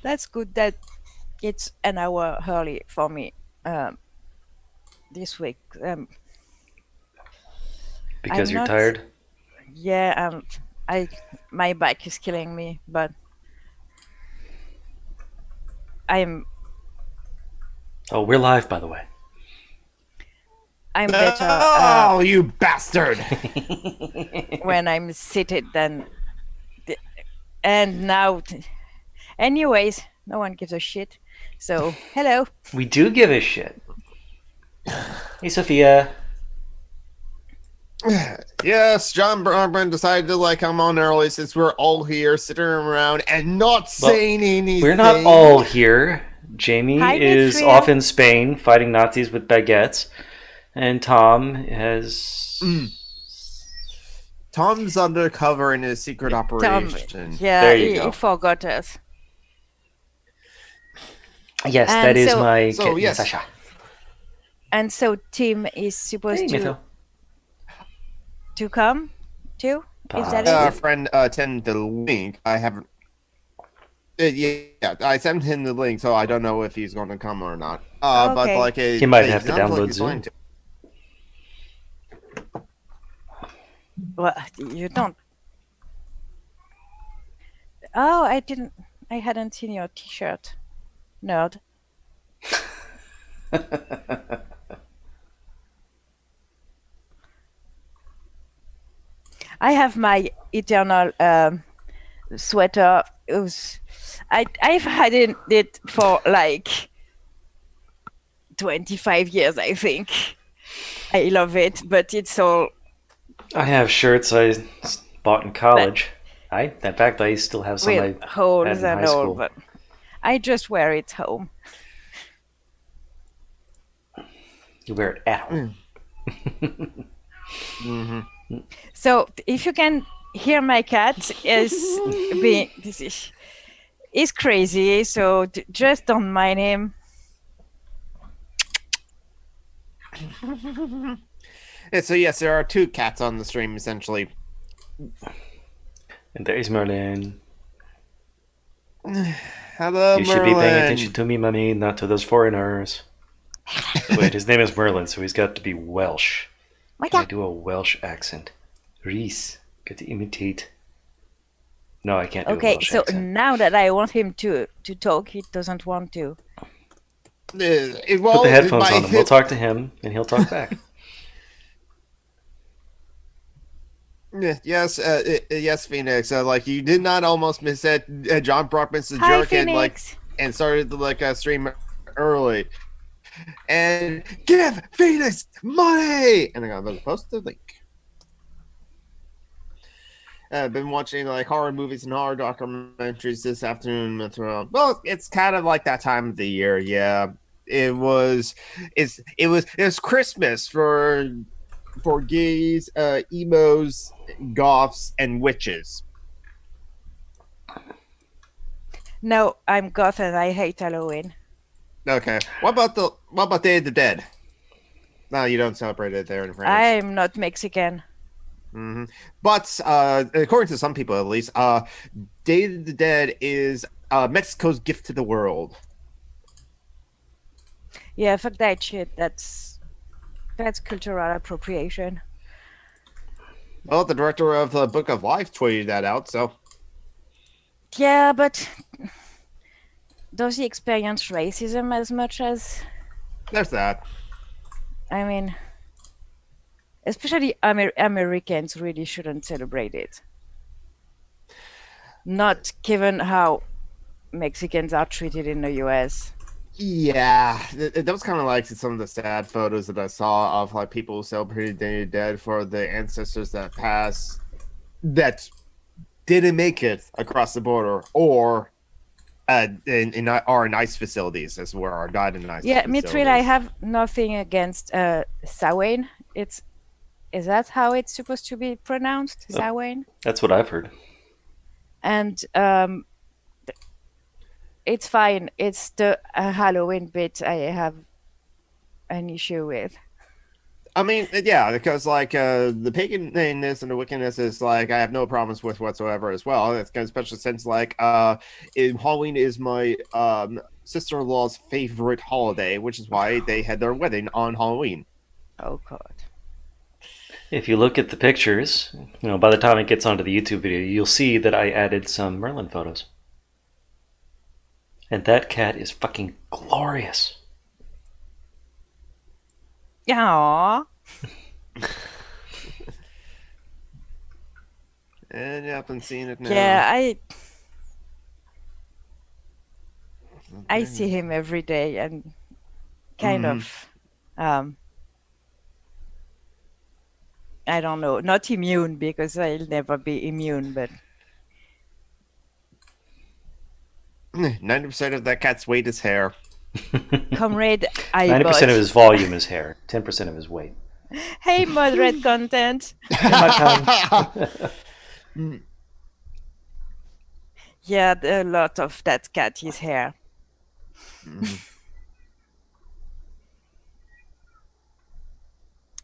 That's good that it's an hour early for me this week. Because I'm you're not. tired? Yeah, I my back is killing me, but I'm Oh, we're live, by the way. I'm better Oh, you bastard! when I'm seated than. And now, anyways, no one gives a shit. So hello. We do give a shit. Hey, Sophia. Yes, John Brockman decided to come on early since we're all here sitting around and not Well, saying we're not all anything. here. Jamie Hi, is off Mithril. in Spain fighting Nazis with baguettes, and Tom has. Tom's undercover in his secret Yeah, Tom. operation. Yeah, there you he go. forgot us. Yes, that And is so my So kitten, yes, Sasha. Tim is Hey, supposed Mytho. to come too. Is that it? Possibly. friend sent the link. I haven't. Yeah, I sent him the link, so I don't know if he's going to come or not. But Okay. He might he have to sounds like download he's going Zoom. to. Well, you don't. Oh, I didn't. I hadn't seen your T-shirt, nerd. I have my eternal sweater. I've had it for like 25 years, I think. I love it, but it's all. I have shirts I bought in But college. In fact, I still have some with I had holes in high and all. school. But I just wear it home. You wear it at home. Mm-hmm. So if you can hear my cat is crazy. So just don't mind him. So yes, there are two cats on the stream essentially. And there's Merlin. Hello, You should be paying attention Merlin. to me, mummy, not to those foreigners. Wait, his name is Merlin, so he's got to be Welsh. Can I do a Welsh accent? Reese, got to imitate. No, I can't do a Okay, Welsh so accent. now that I want him to talk, he doesn't want to. Put the headphones on him. We'll talk to him, and he'll talk back. Yes, yes, Phoenix. You did not almost miss that. John Brockman's the Hi, jerk Phoenix. and started stream early. And give Phoenix money. And I'm gonna post the link. I've been watching horror movies and horror documentaries this afternoon. Well, it's kind of like that time of the year. Yeah, it was. It was Christmas for gays, emos, goths, and witches. No, I'm goth and I hate Halloween. Okay. What about Day of the Dead? No, you don't celebrate it there in France. I'm not Mexican. Mm-hmm. But according to some people, at least, Day of the Dead is Mexico's gift to the world. Yeah, fuck that shit. That's cultural appropriation. Well, the director of the Book of Life tweeted that out. So Yeah, but does he experience racism as much as? there's that. I mean, especially Americans really shouldn't celebrate it. Not given how Mexicans are treated in the US. Yeah, that was kind of like some of the sad photos that I saw of people celebrating Day of the Dead for the ancestors that passed that didn't make it across the border or in our nice facilities as well, our died in nice Yeah, facilities. Mithril, I have nothing against Samhain. Is that how it's supposed to be pronounced? Samhain? That's what I've heard. And it's fine. It's the Halloween bit I have an issue with. I mean, yeah, because like the paganness and the wickedness is like I have no problems with whatsoever as well. It's especially since like Halloween is my sister-in-law's favorite holiday, which is why they had their wedding on Halloween. Oh God. If you look at the pictures, by the time it gets onto the YouTube video, you'll see that I added some Merlin photos. And that cat is fucking glorious. Aww. And yeah, I've been seeing it now. Yeah, I see him every day and kind of I don't know, not immune because I'll never be immune, but 90% of that cat's weight is hair. Comrade, I 90% bought. of his volume is hair, 10% of his weight. Hey, moderate content. Yeah, a lot of that cat is hair.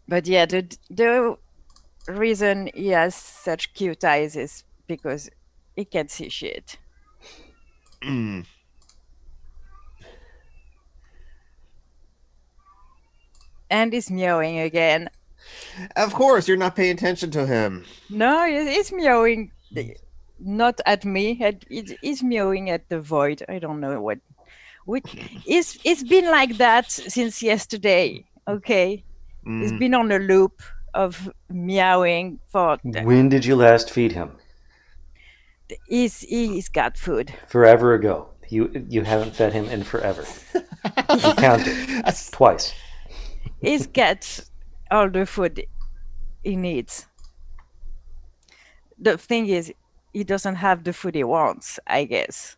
But yeah, the reason he has such cute eyes is because he can see shit. And he's meowing again. Of course, you're not paying attention to him. No, he's meowing not at me. He's meowing at the void. I don't know what. It's been like that since yesterday. Okay, it's been on a loop of meowing for. When did you last feed him? He's got food. Forever ago. You haven't fed him in forever. You counted twice. He's got all the food he needs. The thing is, he doesn't have the food he wants, I guess.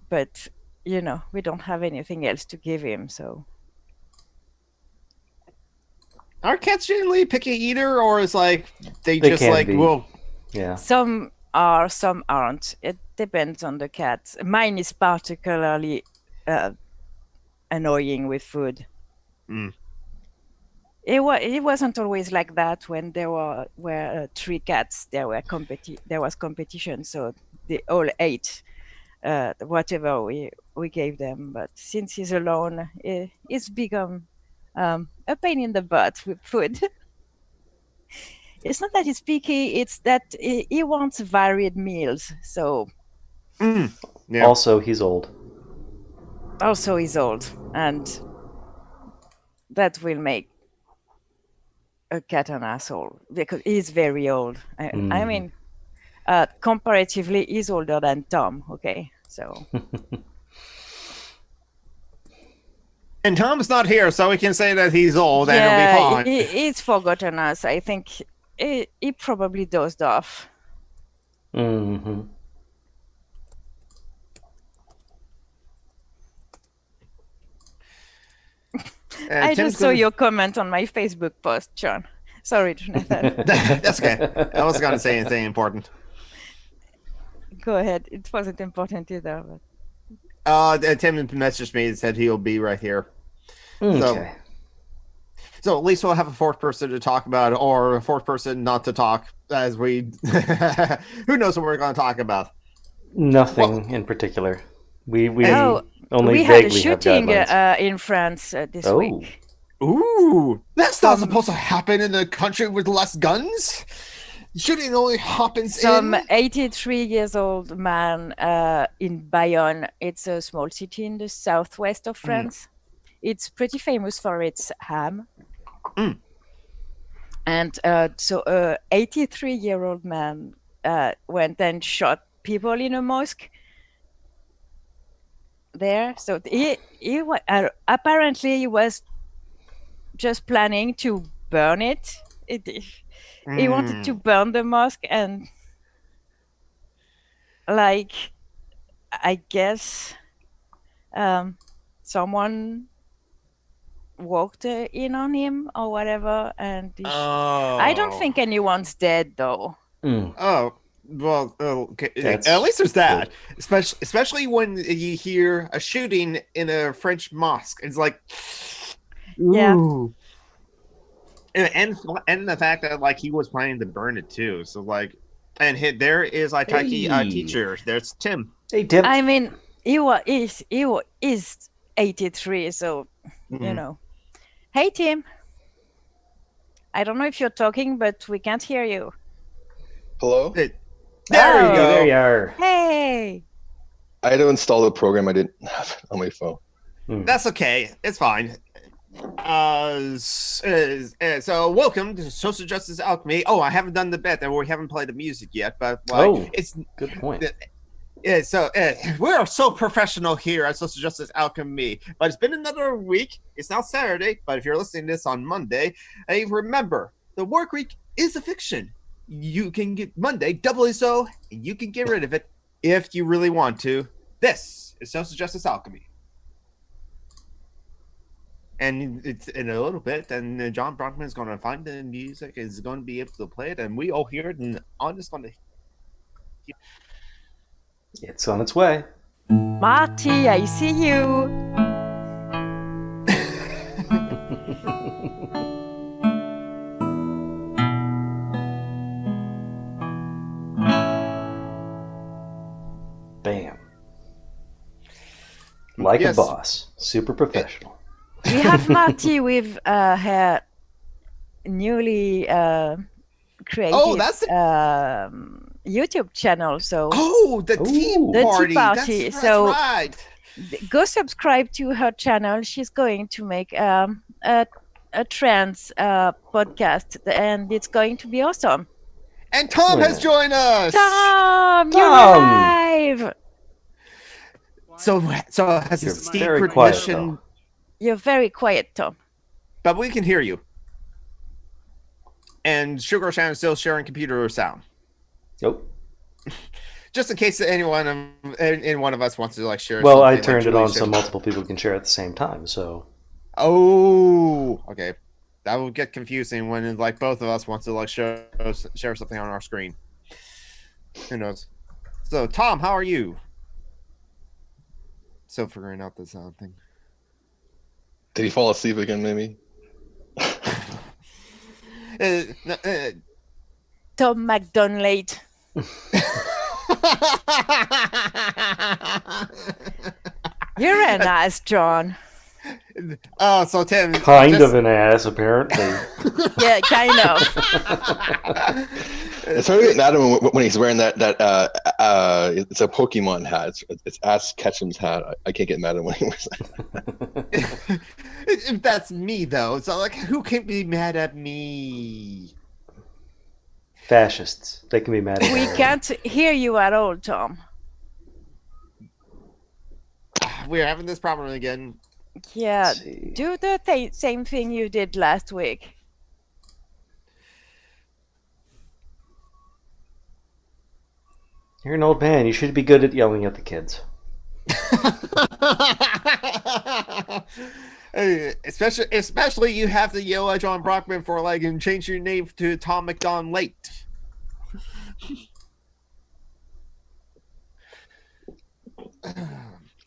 But we don't have anything else to give him, so. Are cats generally a picky eater, or is like they just like be. well, yeah. Some are, some aren't. It depends on the cat. Mine is particularly annoying with food. It wasn't always like that when there were 3 cats. There was competition, so they all ate whatever we gave them. But since he's alone, it's become a pain in the butt with food. It's not that he's picky; it's that he wants varied meals. So, yeah. Also, he's old. Also, he's old, and that will make a cat an asshole because he's very old. I mean, comparatively, he's older than Tom. Okay, so. And Tom's not here, so we can say that he's old and he'll be fine. He's forgotten us. I think he probably dozed off. I just saw your comment on my Facebook post, John. Sorry, Jonathan. That's okay. I wasn't going to say anything important. Go ahead. It wasn't important either. But... Tim messaged me and said he'll be right here. Okay. So at least we'll have a fourth person to talk about, or a fourth person not to talk, as we... Who knows what we're going to talk about? Nothing in particular. We only we had a shooting in France this week. Ooh, that's not supposed to happen in a country with less guns. Shooting only happens Some 83-year-old man in Bayonne. It's a small city in the southwest of France. It's pretty famous for its ham. And so a 83-year-old man went and shot people in a mosque there. So he apparently he was just planning to burn it. He wanted to burn the mosque, and like I guess someone walked in on him or whatever, and I don't think anyone's dead though. Oh. Well, okay. At least there's that. Especially when you hear a shooting in a French mosque. It's like, Yeah. Ooh. And the fact that like he was planning to burn it too. So like, and there is like Hey. teacher. There's Tim. Hey, Tim. I mean, is 83, so you Mhm. know. Hey, Tim. I don't know if you're talking, but we can't hear you. Hello? There you Oh, there go. you are. Hey. I had to install a program I didn't have on my phone. That's okay. It's fine. So welcome to Social Justice Alchemy. Oh, I haven't done the bet, and we haven't played the music yet, but like Oh, it's good point. so we are so professional here at Social Justice Alchemy. But it's been another week. It's now Saturday, but if you're listening to this on Monday, remember the work week is a fiction. You can get Monday doubly so, and you can get rid of it if you really want to. This is Social Justice Alchemy. And it's in a little bit, and John Brockman is going to find the music, is going to be able to play it, and we all hear it, and I'm just going to. It's on its way. Marty, I see you. Bam. Like Yes. a boss. Super professional. We have Marty with her newly created that's the- YouTube channel. So Oh, the Ooh. tea The party. tea party. That's So- right. go subscribe to her channel. She's going to make a trans podcast, and it's going to be awesome. And Tom has Excellent. joined us. Tom, you're Tom! live. So has a You're secret very quiet, mission, though. You're very quiet, Tom. but we can hear you. And Sugar Shan is still sharing computer sound. Nope. Just in case anyone of us wants to like share. Well, I something, turned like it Julie on so shared. multiple people can share at the same time, so... Oh, okay. That will get confusing when like both of us want to like share something on our screen. Who knows? So, Tom, how are you? Still figuring out the sound thing. Did he fall asleep again, maybe? Tom McDonald. You're an ass, John. Oh, so Tim. Kind of an ass, apparently. Yeah, kind of. It's hard to get mad at him when he's wearing that it's a Pokemon hat. It's Ash Ketchum's hat. I can't get mad at him when he wears that. If that's me, though. So, like, who can be mad at me? Fascists. They can be mad at We anyone. can't hear you at all, Tom. We're having this problem again. Yeah, Let's see. do the same thing you did last week. You're an old man. You should be good at yelling at the kids. Especially you have to yell at John Brockman for like and change your name to Tom McDonald late.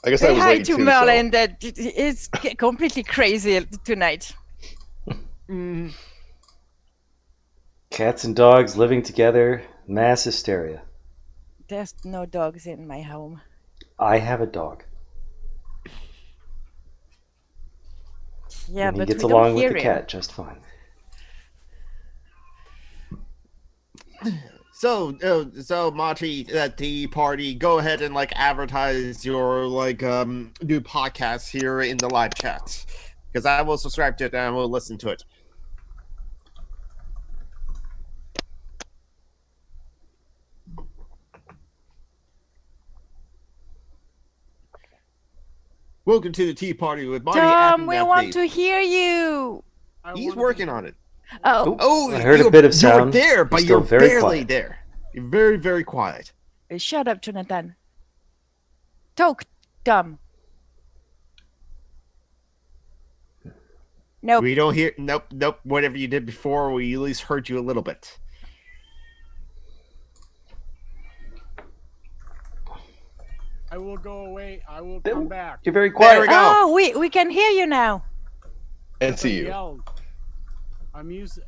I guess I Say was hi late to too. Merlin that is completely crazy tonight. Mm. Cats and dogs living together. Mass hysteria. There's no dogs in my home. I have a dog. Yeah, and he but gets we along don't with hear the him. cat just fine. So Marty, at the party, go ahead and like advertise your like new podcast here in the live chat, because I will subscribe to it and I will listen to it. Welcome to the tea party with Marty. Tom, and we Anthony. want to hear you. He's working on it. Oh, Oh, I heard a you're- bit of You're sound. there, You're but still you're very barely quiet. there. You're very, very quiet. shut up, Jonathan. Talk, Tom. Nope. We don't hear. Nope. Whatever you did before, we at least heard you a little bit. I will go away. I will come back. You're very quiet. There we go. Oh, we can hear you now. And if I see you. yelled, I'm using.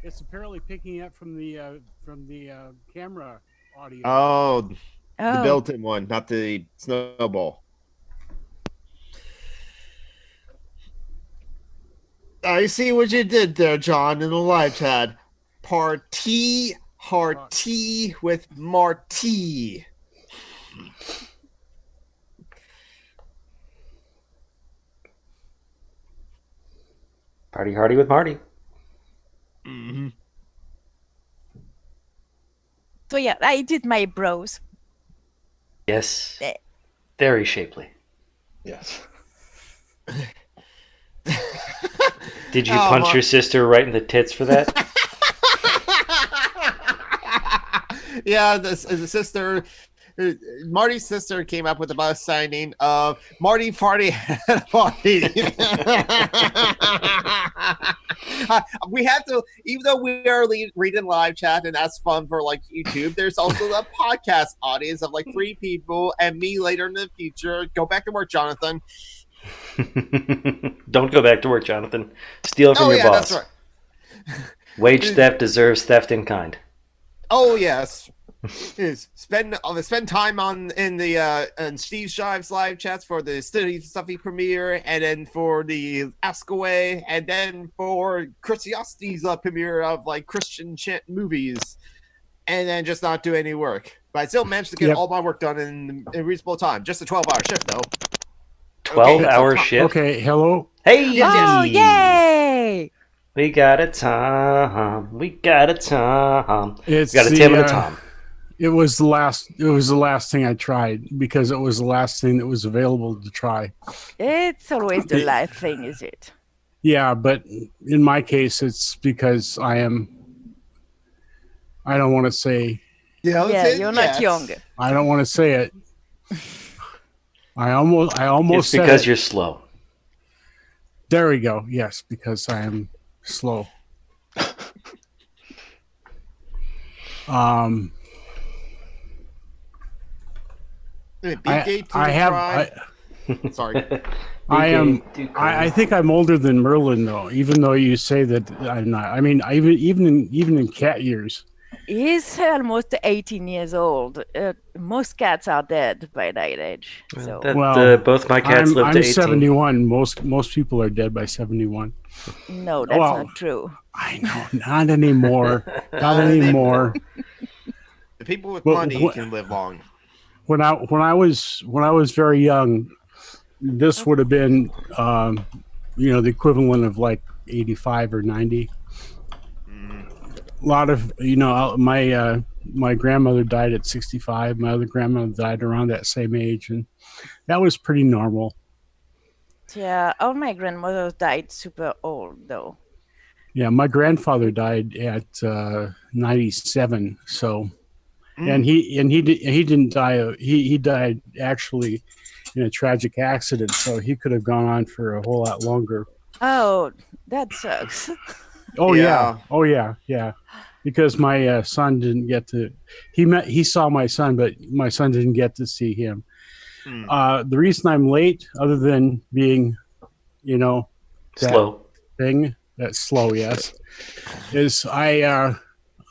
It's apparently picking up from the camera audio. Oh, the Oh, built-in one, not the snowball. I see what you did there, John, in the live chat. Party, hearty with Marty. Party hardy with Marty. Mm-hmm. so yeah, I did my brows. Yes. Eh. Very shapely. Yes. Did you punch your sister right in the tits for that? Yeah, the sister, Marty's sister came up with the bus signing of Marty Party at a Party. We have to, even though we are reading live chat and that's fun for like YouTube, there's also the podcast audience of like 3 people and me later in the future. Go back to work, Jonathan. Don't go back to work, Jonathan. Steal from your boss. That's right. Wage theft deserves theft in kind. Oh yes. Is spend time in the and Steve Shive's live chats for the Stuffy premiere, and then for the Ask Away, and then for Christiosity's premiere of like Christian movies, and then just not do any work. But I still managed to get all my work done in reasonable time. Just a 12-hour shift though. 12-hour shift? Okay, hello? Hey! Oh, yay! We got a Tom. We got a Tom. It's We got a Tim and a Tom. It was the last thing I tried because it was the last thing that was available to try. It's always the last thing, is it? Yeah, but in my case, it's because I don't want to say. Yeah, you're not young. I don't want to say it. I almost It's said because it. you're slow. There we go. Yes, because I am slow. Sorry. I think I'm older than Merlin, though. Even though you say that I'm not. I mean, even in cat years. He's almost 18 years old. Most cats are dead by that age. So. Both my cats live to 18. I'm 71. Most people are dead by 71. No, that's not true. I know, not anymore. Not anymore. The people with money can live long. When I was very young, this would have been the equivalent of like 85 or 90. A lot of my grandmother died at 65. My other grandmother died around that same age, and that was pretty normal. Yeah, all my grandmothers died super old though. Yeah, my grandfather died at 97. So, and he didn't die. He died actually in a tragic accident. So he could have gone on for a whole lot longer. Oh, that sucks. Oh yeah. Oh yeah. Because my son didn't get to. He saw my son, but my son didn't get to see him. The reason I'm late, other than being, slow thing that's slow, yes, is I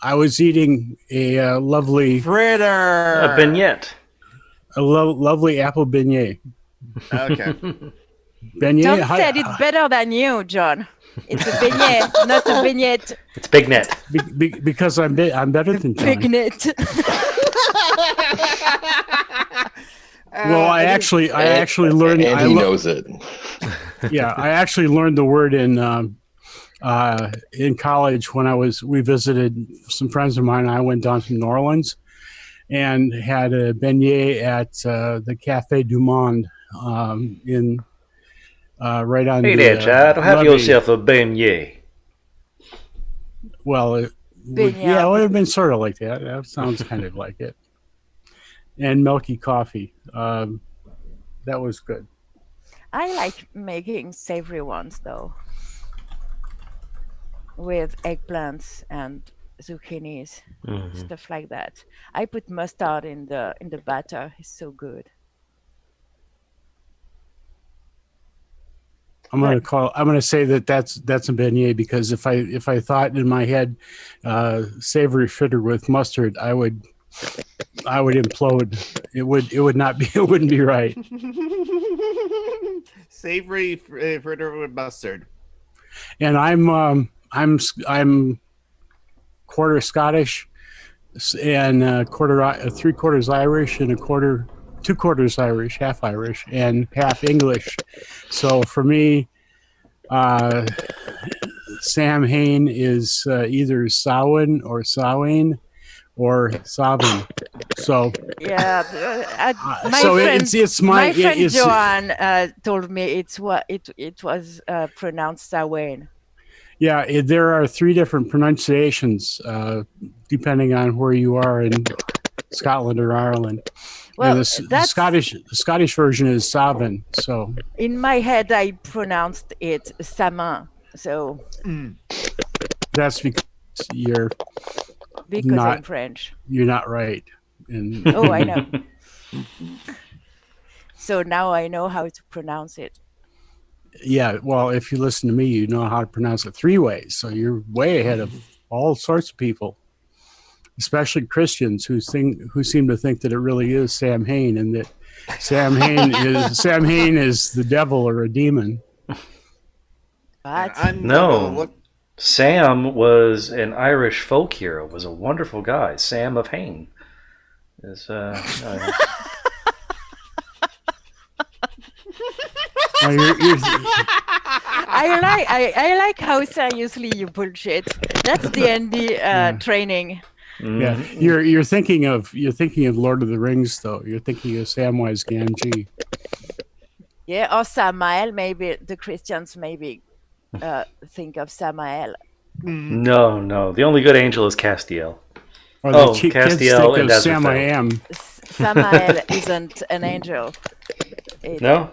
was eating a lovely fritter, a beignet, a lovely apple beignet. Okay. Beignet. John said it's better than you, John. It's a beignet, not a beignet. It's big net. Because I'm better than John. Big net. Well, I actually learned. And he knows it. Yeah, I actually learned the word in college when we visited some friends of mine. I went down to New Orleans and had a beignet at the Cafe du Monde in right on. Hey there, Chad. Have yourself a beignet. Well, it would have been sort of like that. That sounds kind of like it. And milky coffee. That was good. I like making savory ones though, with eggplants and zucchinis, stuff like that. I put mustard in the batter. It's so good. I'm gonna say that's a beignet, because if I thought in my head savory fritter with mustard, I would implode. It would not be, it wouldn't be right. Savory fritter with mustard. And I'm quarter Scottish and three quarters Irish and two quarters Irish, half Irish and half English. So for me, Sam Hain is either Samhain or Samhain or Savin. So Yeah, my so friend, it's my friend it's Joanne told me it was pronounced Samhain. yeah. There are three different pronunciations depending on where you are in Scotland or Ireland. Well, And the Scottish version is Savin. So in my head, I pronounced it Samin. So that's because you're I'm French. you're not right. And Oh, I know. So now I know how to pronounce it. yeah, well, if you listen to me, you know how to pronounce it three ways. So you're way ahead of all sorts of people, especially Christians who seem to think that it really is Sam Hain, and that Sam Hain is the devil or a demon. But No. Sam was an Irish folk hero, was a wonderful guy. Sam of Hain. Is I like how seriously you bullshit. That's D&D training. Yeah, you're thinking of Lord of the Rings, though. You're thinking of Samwise Gamgee. Yeah, or Samael. Maybe the Christians think of Samael. No. The only good angel is Castiel. Or Castiel and Samael. Samael isn't an angel. No?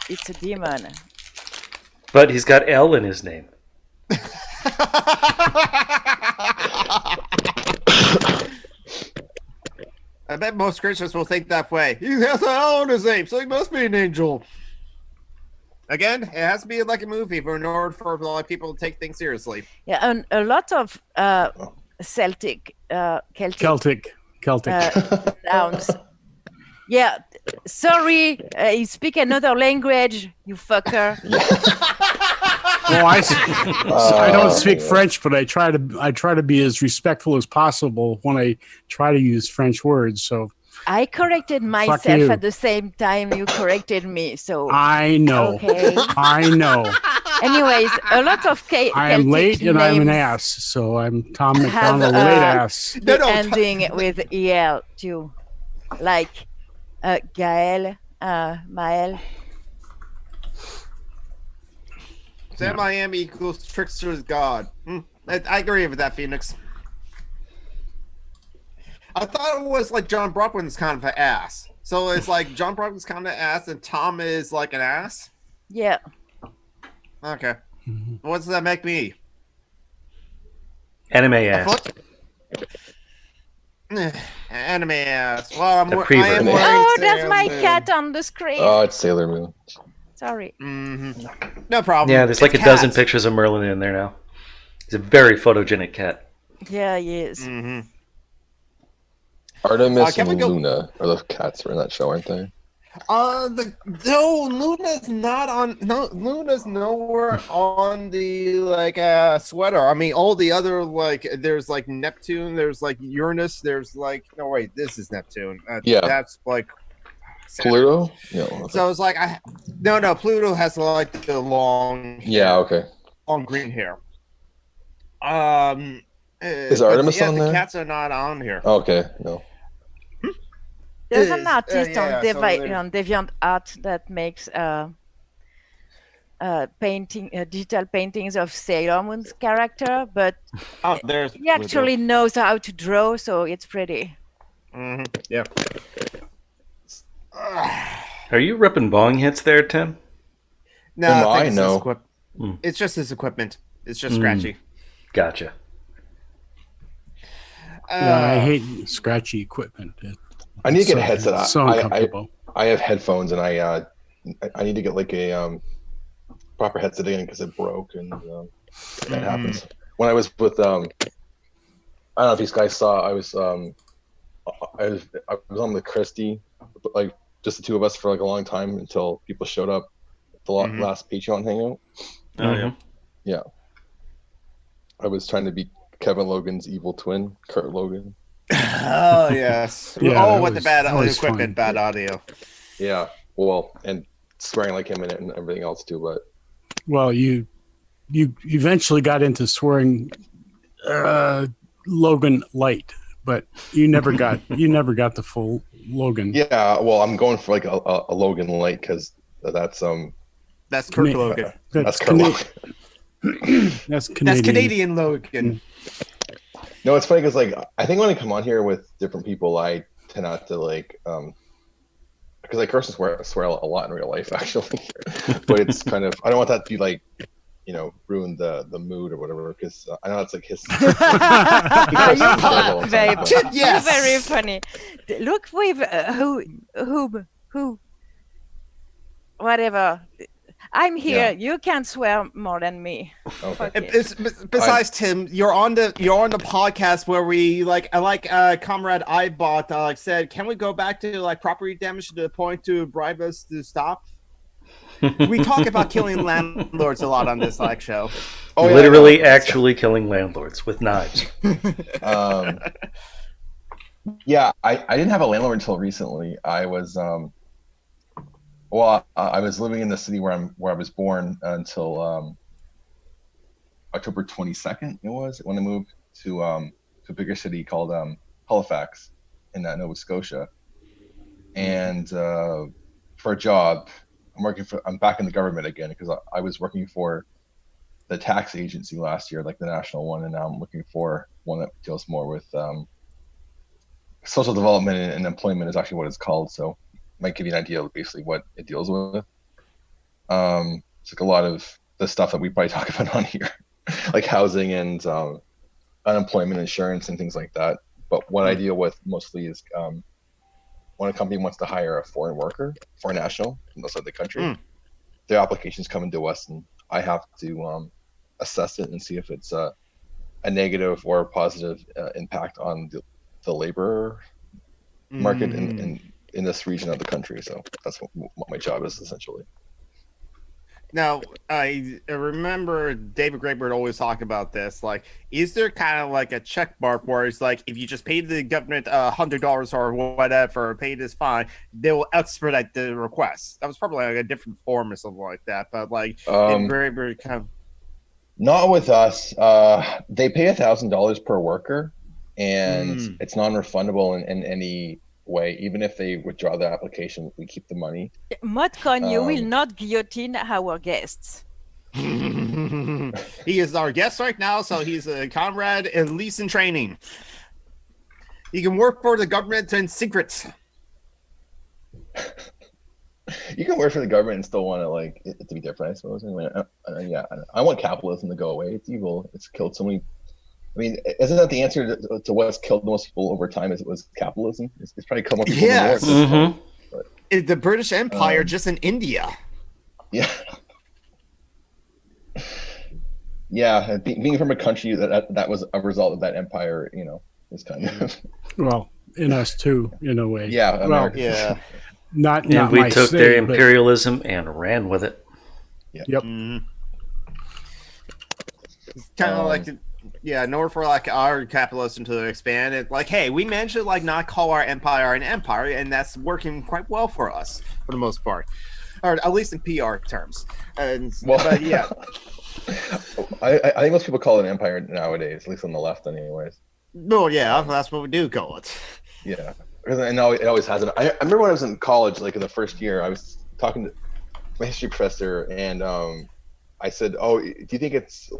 It's a demon. But he's got L in his name. I bet most Christians will think that way. He has an L in his name, so he must be an angel. Again, it has to be like a movie in order for people to take things seriously. Yeah, and a lot of Celtic nouns. Yeah, sorry, you speak another language, you fucker. Well, I don't speak French, but I try to be as respectful as possible when I try to use French words. So I corrected myself at the same time you corrected me. So I know. Okay. I know. Anyways, a lot of I am late and I'm an ass, so I'm Tom McDonald, late ass. Ending with EL too, like Gael, Mael. Sam Miami equals trickster's god. I agree with that, Phoenix. I thought it was like John Brockwin's kind of an ass. So it's like John Brockwin's kind of an ass and Tom is like an ass? Yeah. Okay. What does that make me? Anime ass. Anime ass. Well, I am wearing that's my cat on the screen. Oh, it's Sailor Moon. Sorry. No problem. Yeah, there's like a dozen pictures of Merlin in there now. He's a very photogenic cat. Yeah, he is. Artemis and Luna are the cats were in that show, aren't they? Luna's not on. No, Luna's nowhere on the sweater. I mean, all the other there's like Neptune, there's like Uranus, there's like this is Neptune. Yeah, that's like Pluto. No, okay. So it's like no. Pluto has like the long. Yeah, okay. Long green hair. Is Artemis on there? The cats are not on here. Okay, no. There's an artist on DeviantArt that makes digital paintings of Sailor Moon's character, but he actually knows how to draw, so it's pretty. Yeah. Are you ripping bong hits there, Tim? No, I know. It's just his equipment. It's just scratchy. Gotcha. I hate scratchy equipment. I need to get a headset. So uncomfortable. I have headphones, and I need to get like proper headset again because it broke, and that happens. When I was with I don't know if these guys saw. I was on with Christy, like just the two of us for like a long time until people showed up at the last Patreon hangout. Oh yeah. Yeah, I was trying to be Kevin Logan's evil twin, Kurt Logan. Oh yes. Yeah, With the bad that was equipment, fun. bad audio. Yeah, well, and swearing like him in it and everything else too. But Well, you eventually got into swearing Logan light, but you never got the full Logan. yeah, well, I'm going for like a Logan light because that's That's Kurt Logan. that's Kurt Logan. That's Canadian. That's Canadian Logan. No, it's funny because like I think when I come on here with different people, I tend not to like because I curse and swear a lot in real life actually, but it's kind of I don't want that to be like ruin the mood or whatever because I know it's like his. You're very funny. Look with who, whatever. I'm here. Yeah. You can swear more than me. Okay. Besides, Tim, you're on the podcast where we Comrade Ibot said, can we go back to like property damage to the point to bribe us to stop? We talk about killing landlords a lot on this show. Oh, yeah, literally, actually killing landlords with knives. Yeah, I didn't have a landlord until recently. I was I was living in the city where I was born until October 22nd. It was when I moved to a bigger city called Halifax in Nova Scotia, and for a job. I'm back in the government again because I was working for the tax agency last year, like the national one, and now I'm looking for one that deals more with social development and employment is actually what it's called. So might give you an idea of basically what it deals with. It's like a lot of the stuff that we probably talk about on here, like housing and unemployment insurance and things like that. But what I deal with mostly is when a company wants to hire a foreign worker, foreign national from outside the country, their applications come into us, and I have to assess it and see if it's a negative or a positive impact on the labor market in this region of the country. So that's what my job is essentially. Now, I remember David Graybird always talk about this. Like, is there kind of like a check mark where it's like, if you just pay the government $100 or whatever, pay this fine, they will expedite the request? That was probably like a different form or something like that. But like, in Graybird kind of... Not with us. They pay $1,000 per worker, and it's non-refundable in any way. Even if they withdraw the application, we keep the money. Modcon, you will not guillotine our guests. He is our guest right now, so he's a comrade, at least in training. He can work for the government in secret. You can work for the government and still want it to be different, I suppose. Anyway, I want capitalism to go away. It's evil. It's killed so many. I mean, isn't that the answer to what's killed most people over time? Is it was capitalism? It's probably killed more people than war. The British Empire just in India. Yeah. Yeah, being from a country that was a result of that empire, is kind of well in us too, in a way. Yeah, America. Well, yeah. Not we took their imperialism and ran with it. Yeah. Yep. It's kind of like, in order for our capitalism to expand, it's like, hey, we managed to not call our empire an empire, and that's working quite well for us for the most part, or at least in PR terms. But yeah, I think most people call it an empire nowadays, at least on the left, anyways. No, yeah, that's what we do call it. Yeah. And it always has. I remember when I was in college, in the first year, I was talking to my history professor, and I said, "Oh, do you think it's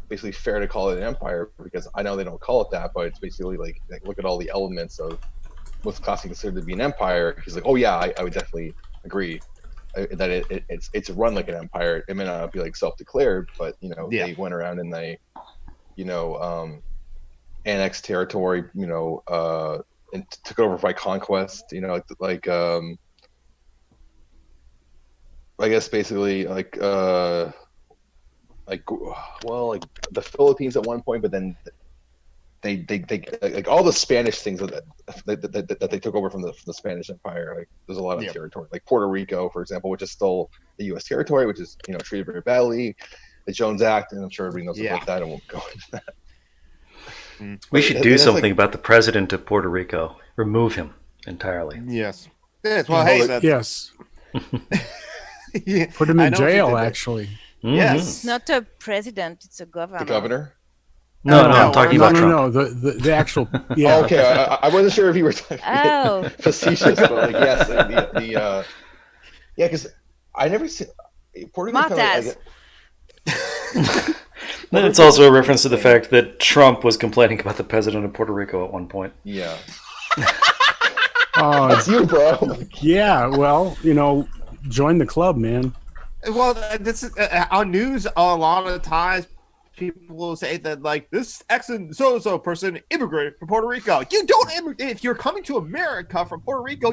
basically fair to call it an empire? Because I know they don't call it that, but it's basically look at all the elements of what's classically considered to be an empire." He's like, "Oh yeah, I would definitely agree that it's run like an empire. It may not be self-declared, but they went around and they, annexed territory, and took over by conquest, I guess basically like well, like the Philippines at one point, but then they like all the Spanish things that they took over from the Spanish Empire. Like there's a lot of territory, like Puerto Rico, for example, which is still the U.S. territory, which is treated very badly. The Jones Act, and I'm sure everybody knows about that, and won't go into that. We should do something about the president of Puerto Rico. Remove him entirely. Yes. Well, hey, yes. Put him in jail, actually. Mm-hmm. Yes. It's not a president; it's a governor. The governor. No, I'm talking about Trump. No, the actual. Yeah. Okay, I wasn't sure if you were talking facetious, but like yes, the because I never see Puerto Rico. Martaz. Then it's also a reference to the fact that Trump was complaining about the president of Puerto Rico at one point. Yeah. That's you, bro. Yeah, well, join the club, man. Well, this is on news. A lot of times, people will say that like this ex and so person immigrated from Puerto Rico. You don't immigrate if you're coming to America from Puerto Rico.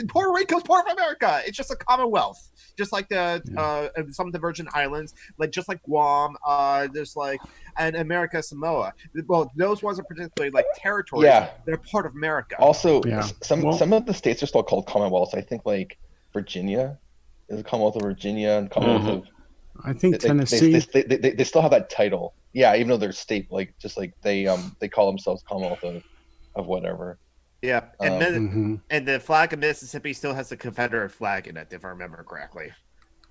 Puerto Rico's part of America. It's just a commonwealth, just like some of the Virgin Islands, like just like Guam. There's like and America, Samoa. Well, those ones are particularly like territories. Yeah, they're part of America. Also, some of the states are still called commonwealths. I think like Virginia is a Commonwealth of Virginia and Commonwealth of. I think Tennessee. They still have that title. Yeah, even though they're state, like just like they call themselves Commonwealth of whatever. Yeah, and and the flag of Mississippi still has the Confederate flag in it, if I remember correctly.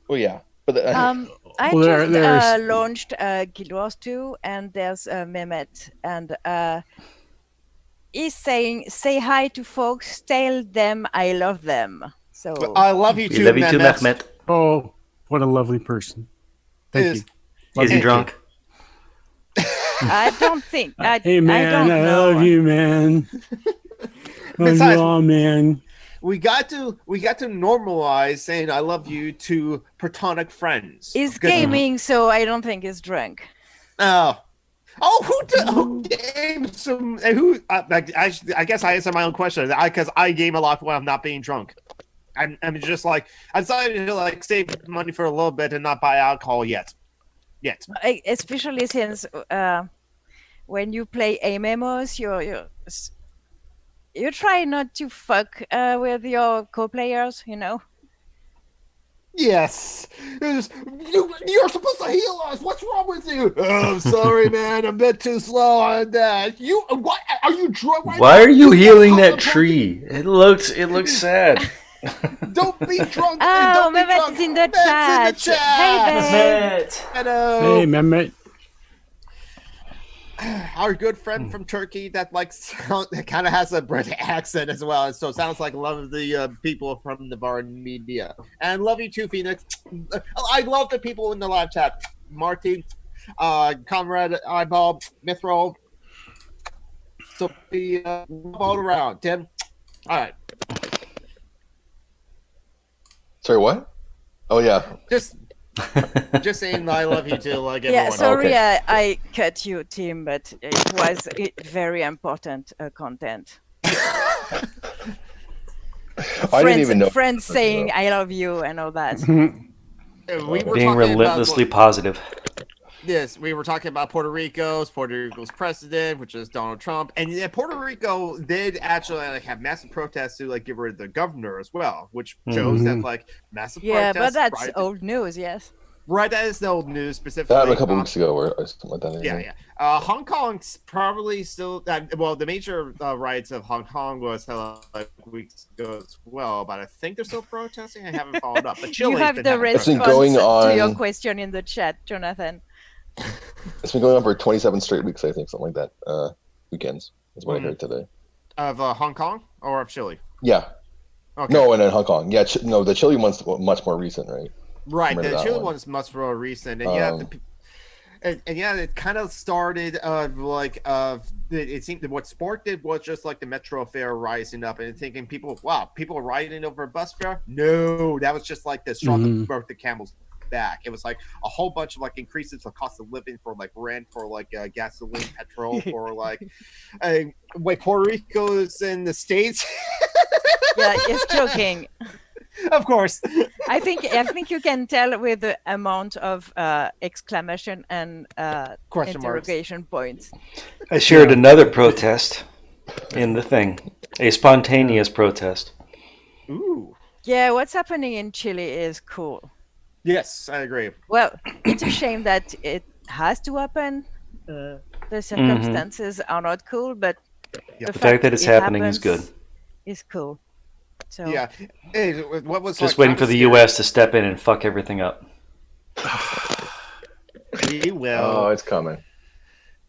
Well, yeah, but I just launched Guild Wars 2, and there's Mehmet, and he's saying, "Say hi to folks, tell them I love them." So I love you too, Mehmet. Oh, what a lovely person. Thank you. Is he drunk? I don't think. Hey man, I love you, man. Besides, man. We got to normalize saying "I love you" to platonic friends. He's gaming, so I don't think he's drunk. Who games some? I guess I answer my own question because I game a lot when I'm not being drunk. I'm just like I decided to like save money for a little bit and not buy alcohol yet. Especially since when you play MMOs, you try not to fuck with your co-players, Yes. You're supposed to heal us. What's wrong with you? Oh, I'm sorry, man. I'm a bit too slow on that. What? Are you drunk? Why are you healing that tree? It looks sad. Don't be drunk. Oh, Mehmet is in the chat. Hey, Mehmet. Hello. Hey, Mehmet. Our good friend from Turkey that kind of has a British accent as well, and so it sounds like a lot of the people from the bar media. And love you too, Phoenix. I love the people in the live chat. Martin, Comrade Eyeball, Mithril, Sophia, all around. Tim. All right. Sorry, what? Oh yeah. Just saying I love you too, like everyone. Yeah, sorry, Okay. I cut you, Tim, but it was very important content. I didn't even know. Friends saying "I love you" and all that. We were Being relentlessly positive. Yes, we were talking about Puerto Rico's president, which is Donald Trump, and yeah, Puerto Rico did actually have massive protests to get rid of the governor as well, which shows that massive protests. Yeah, but that's old news. Yes. Right, that is the old news specifically. That happened a couple weeks ago, or something like that. Yeah. Hong Kong's probably still. The major riots of Hong Kong was weeks ago as well, but I think they're still protesting. I haven't followed up. But Chile, you have the response to your question in the chat, Jonathan. It's been going on for 27 straight weeks, I think, something like that. Weekends is what I heard today. Of Hong Kong or of Chile? Yeah. Okay. No, and in Hong Kong. Yeah, the Chile one's much more recent, right? Right, the Chile one's much more recent, and it kind of started it seemed that what Sport did was just like the metro fare rising up and thinking people are rioting over a bus fare. No, that was just like the straw that broke the camel's back. It was like a whole bunch of increases for cost of living, for rent, for gasoline, petrol, for Puerto Rico's in the States. Yeah, it's joking. Of course. I think you can tell with the amount of exclamation and Question marks. interrogation points. I shared another protest in the thing. A spontaneous protest. Ooh. Yeah, what's happening in Chile is cool. Yes, I agree. Well, it's a shame that it has to happen. The circumstances are not cool, but Yeah. The fact that it's it happening is happens good. Is cool. So Yeah. Hey, what was Just like waiting kinda for the scary- U.S. to step in and fuck everything up. We will. Oh, it's coming.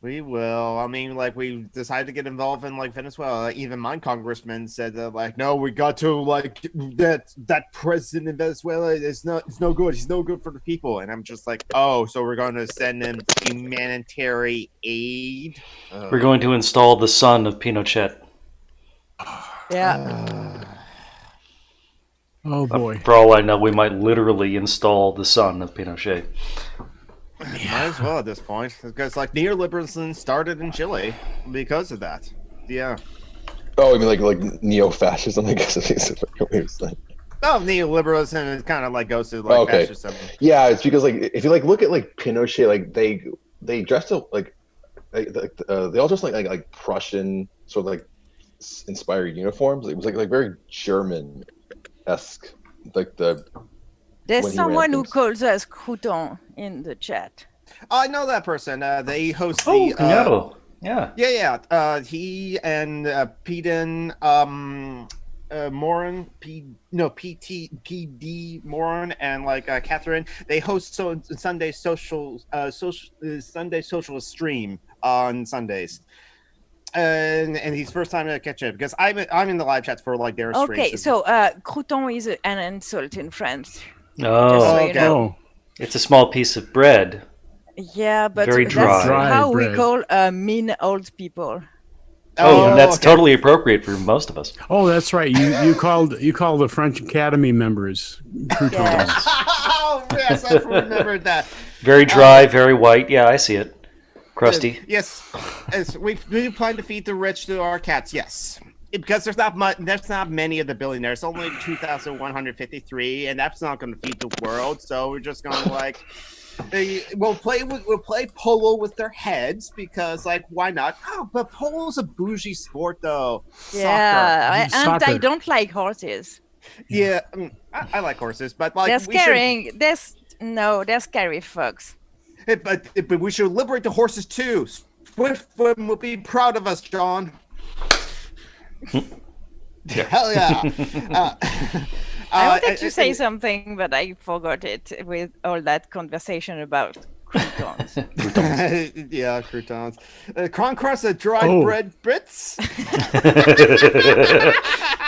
We will. I mean, like, we decided to get involved in like Venezuela. Even my congressman said that, like, no, we got to like that president in Venezuela is it's no good. He's no good for the people. And I'm just like, oh, so we're going to send him humanitarian aid. We're going to install the son of Pinochet. yeah, Oh boy. For all I know, we might literally install the son of Pinochet. Might as well at this point, because like neoliberalism started in Chile because of that. Yeah. Oh, I mean like neo-fascism, I guess is what we were saying. Oh, neoliberalism is kind of like goes to like Okay. fascism. Yeah, it's because like if you like look at like Pinochet, like they dressed up like they all dressed like Prussian sort of like inspired uniforms. It was like very German-esque, like the there's when he ran someone who things. calls us crouton in the chat. I know that person. They host Oh, the Cuñado. Yeah. yeah. He and Peden Moran, PD Moran, and like Catherine. They host Sunday Sunday socialist stream on Sundays. And he's first time to catch it because I'm in the live chats for like their streams. Okay, so crouton is an insult in France. Oh, so you okay. know. Oh, it's a small piece of bread. Yeah, but Very that's dry. how Dry we bread. call mean old people. Oh, that's okay. totally appropriate for most of us. oh, that's right. You called the French Academy members croutons. Yes. Oh yes, I remembered that. Very dry, very white. Yeah, I see it. Crusty. Yes, we plan to feed the rich to our cats. Yes, because there's not much. There's not many of the billionaires. Only 2,153, and that's not going to feed the world. So we're just going to like, we'll play polo with their heads because like why not? Oh, but polo's a bougie sport though. Yeah, and I Soccer. don't like horses. Yeah, I like horses, but like They're we should, scary. They're scary fucks. but we should liberate the horses too. Swiftfoot will be proud of us, John. Hell yeah! I wanted to say something, but I forgot it with all that conversation about croutons. Yeah, croutons. Croncross a dried Oh. bread Brits.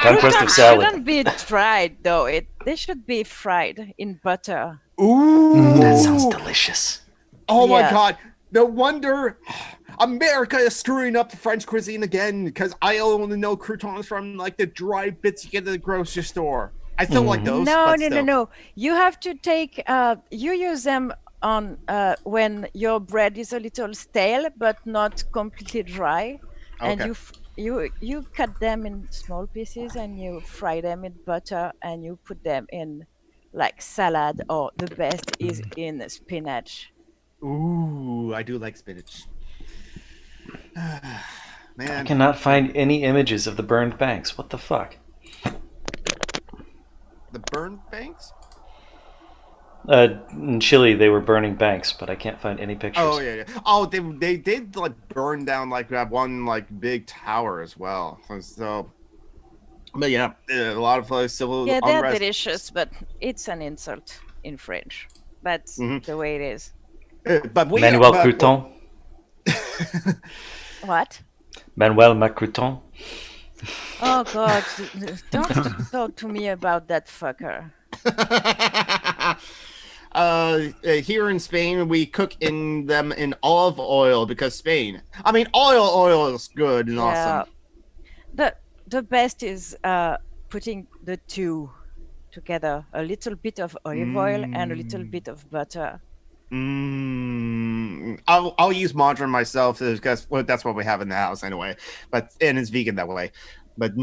Conquest of Croutons salad. shouldn't be dried though. They should be fried in butter. Ooh, That sounds delicious. oh my Yeah. god! No wonder America is screwing up the French cuisine again because I only know croutons from like the dry bits you get at the grocery store. I still like those. No, but no, no, still. no. You have to take. You use them on when your bread is a little stale but not completely dry, and Okay. you cut them in small pieces and you fry them in butter and you put them in like salad, or the best is in spinach. Ooh, I do like spinach. I Man, cannot find any images of the burned banks. What the fuck? the burned banks. In Chile, they were burning banks, but I can't find any pictures. Oh yeah. Oh, they did like burn down like that one like big tower as well. So, but yeah, a lot of civil Yeah, they're unrest. delicious, but it's an insult in French. That's Mhm. the way it is. But we Manuel but- Crouton. What? Manuel Macrouton. Oh God! Don't talk to me about that fucker. Here in Spain, we cook them in olive oil because Spain. I mean, oil is good and awesome. The best is putting the two together: a little bit of olive oil and a little bit of butter. I'll use margarine myself because that's what we have in the house anyway. And it's vegan that way. But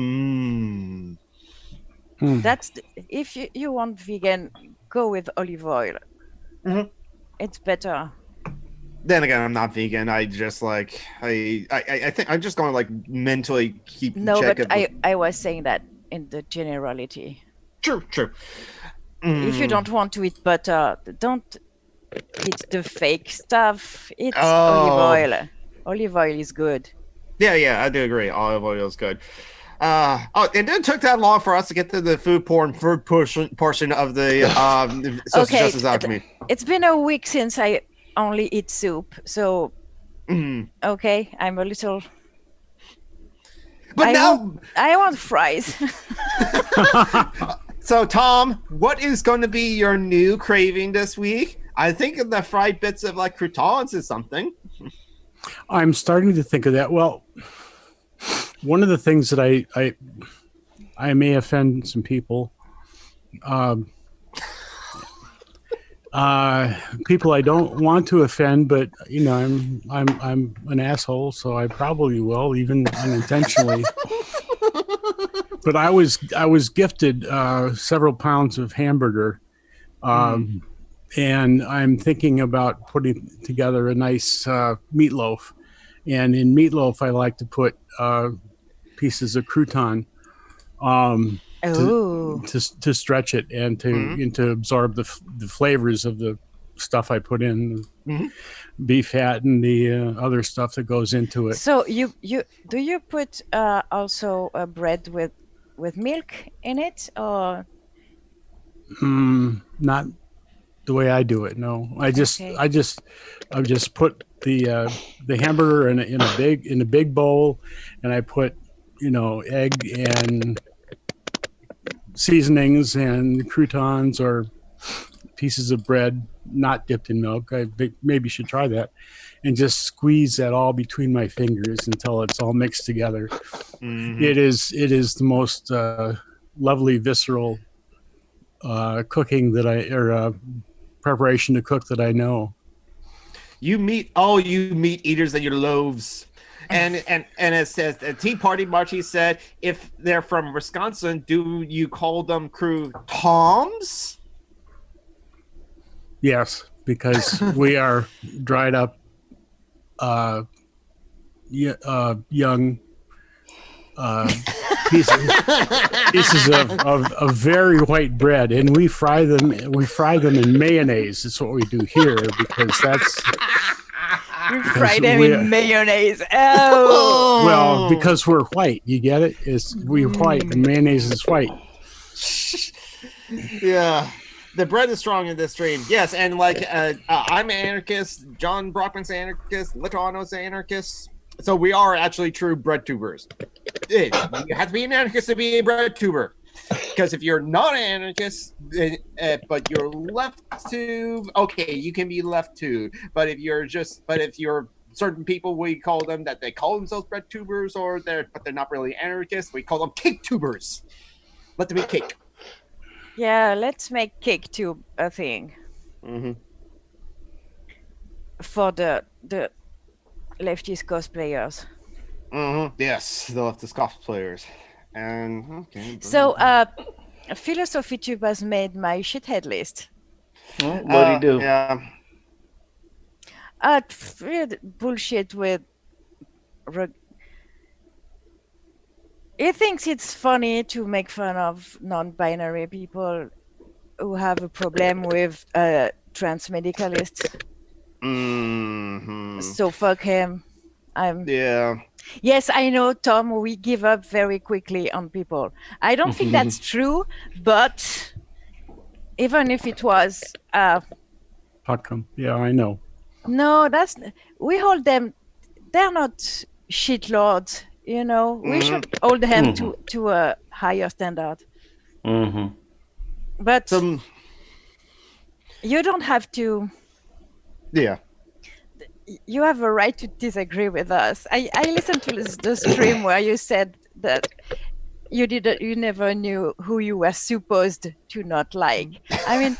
If you want vegan, go with olive oil. Mhm. It's better. Then again, I'm not vegan. I just like I think I'm just going to like mentally keep No, check but it. I was saying that in the generality. True. If you don't want to eat butter, don't eat the fake stuff. Eat olive Oh. oil. Olive oil is good. Yeah, I do agree. Olive oil is good. It didn't took that long for us to get to the food portion of the social Okay, justice alchemy. it's been a week since I only eat soup, so okay, I'm a little. But I want fries. So Tom, what is going to be your new craving this week? I think the fried bits of like croutons is something. I'm starting to think of that. Well, one of the things that I may offend some people. People I don't want to offend, but I'm an asshole, so I probably will, even unintentionally. But I was gifted several pounds of hamburger, and I'm thinking about putting together a nice meatloaf. And in meatloaf, I like to put pieces of crouton to stretch it and to absorb the flavors of the stuff I put in, beef fat and the other stuff that goes into it. So you put also a bread with milk in it, or not the way I do it? No, I just put the hamburger in a big bowl, and I put egg and seasonings and croutons or pieces of bread not dipped in milk. I maybe should try that, and just squeeze that all between my fingers until it's all mixed together. It is the most lovely visceral cooking preparation to cook that I know. You meet eaters at your loaves. And it says the Tea Party Marchie said, if they're from Wisconsin, do you call them croutons? Yes, because we are dried up young pieces of very white bread, and we fry them in mayonnaise. That's what we do here, because that's you fry them in mayonnaise. Oh, well, because we're white. You get it? We're white, and mayonnaise is white. Yeah. The bread is strong in this stream. Yes, and like I'm an anarchist, John Brockman's an anarchist, Litoano's an anarchist. So we are actually true bread tubers. You have to be an anarchist to be a bread tuber. Because if you're not an anarchist, but you're left tube, okay, you can be left tube. But if you're certain people, we call them that they call themselves bread tubers, but they're not really anarchists. We call them cake tubers. Let them eat cake. Yeah, let's make cake tube a thing. For the leftist cosplayers. Yes, the leftist cosplayers. And okay. So, Philosophy Tube has made my shithead list. What do you do? Yeah. Bullshit with. He thinks it's funny to make fun of non-binary people who have a problem with trans medicalists. So fuck him. Yeah. Yes, I know, Tom. We give up very quickly on people. I don't think that's true, but even if it was, Outcome. Yeah, I know. No, we hold them. They're not shitlords. We should hold them to a higher standard. But you don't have to. Yeah. You have a right to disagree with us. I listened to the stream where you said that you never knew who you were supposed to not like. I mean,